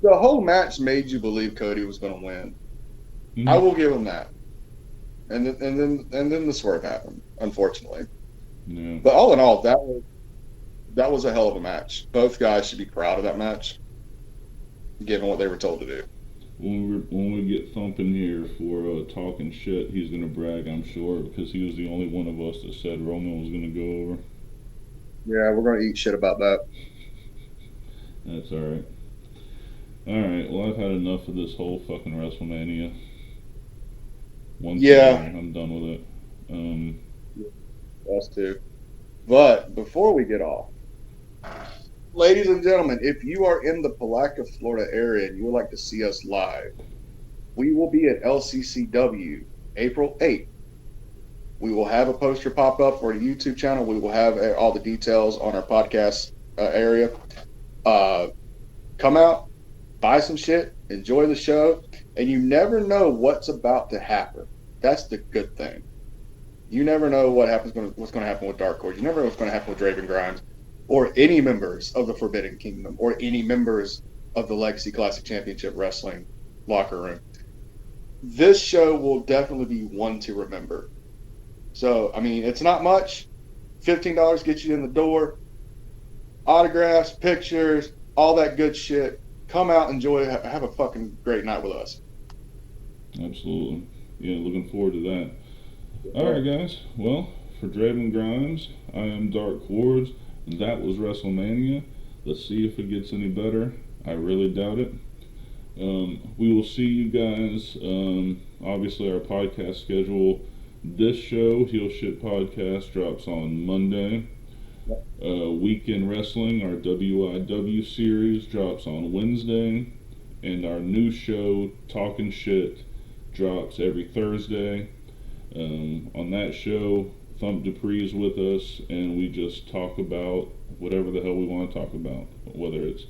the whole match made you believe Cody was going to win. mm-hmm. I will give him that. And then the swerve happened, unfortunately. Yeah. But all in all, that was a hell of a match. Both guys should be proud of that match, given what they were told to do. When we get thumping here for talking shit, he's gonna brag, I'm sure, because he was the only one of us that said Roman was gonna go over. Yeah, we're going to eat shit about that. That's alright. Alright, well, I've had enough of this whole fucking WrestleMania. I'm done with it. Us too. But before we get off, ladies and gentlemen, if you are in the Palatka, Florida area and you would like to see us live, we will be at LCCW April 8th. We will have a poster pop up for the YouTube channel. We will have all the details on our podcast area. Come out, buy some shit, enjoy the show, and you never know what's about to happen. That's the good thing. You never know what's going to happen with Dark Cordz. You never know what's going to happen with Draven Grimes, or any members of the Forbidden Kingdom, or any members of the Legacy Classic Championship Wrestling locker room. This show will definitely be one to remember. So, I mean, it's not much. $15 gets you in the door. Autographs, pictures, all that good shit. Come out, enjoy, have a fucking great night with us. Absolutely. Yeah, looking forward to that. Alright, guys. Well, for Draven Grimes, I am Dark Cordz. That was WrestleMania. Let's see if it gets any better. I really doubt it. We will see you guys. Obviously, our podcast schedule. This show, Heel Shit Podcast, drops on Monday. Weekend Wrestling, our WIW series, drops on Wednesday. And our new show, Talking Shit, drops every Thursday. On that show, Thump Dupree is with us, and we just talk about whatever the hell we want to talk about. Whether it's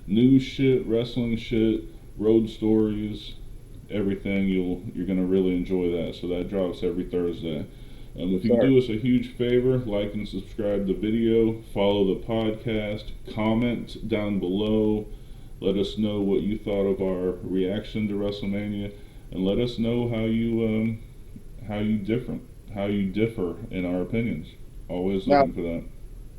news shit, wrestling shit, road stories, everything. You're gonna really enjoy that. So that drops every Thursday. If you can do us a huge favor, like and subscribe to the video, follow the podcast, comment down below, let us know what you thought of our reaction to WrestleMania, and let us know how you differ in our opinions. Always looking for that.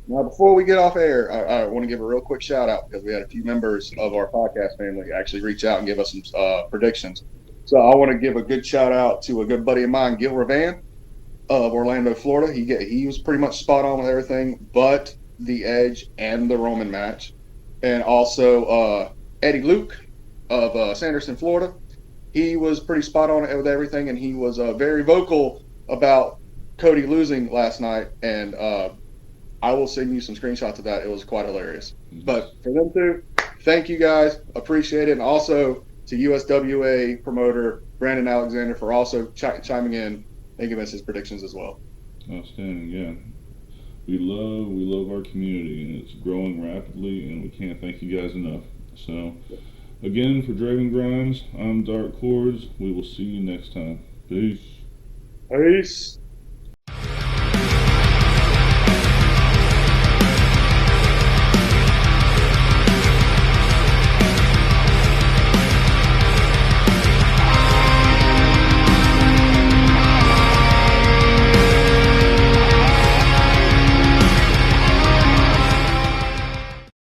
Now, before we get off air, I want to give a real quick shout out because we had a few members of our podcast family actually reach out and give us some predictions. So I want to give a good shout out to a good buddy of mine, Gil Ravan of Orlando, Florida. He was pretty much spot on with everything but the Edge and the Roman match. And also Eddie Luke of Sanderson, Florida. He was pretty spot on with everything, and he was very vocal about Cody losing last night. And I will send you some screenshots of that. It was quite hilarious. But for them two, thank you guys. Appreciate it. And also to USWA promoter Brandon Alexander for also chiming in and giving us his predictions as well. Outstanding, yeah. We love our community, and it's growing rapidly, and we can't thank you guys enough. So, again, for Draven Grimes, I'm Dark Cordz. We will see you next time. Peace. Peace.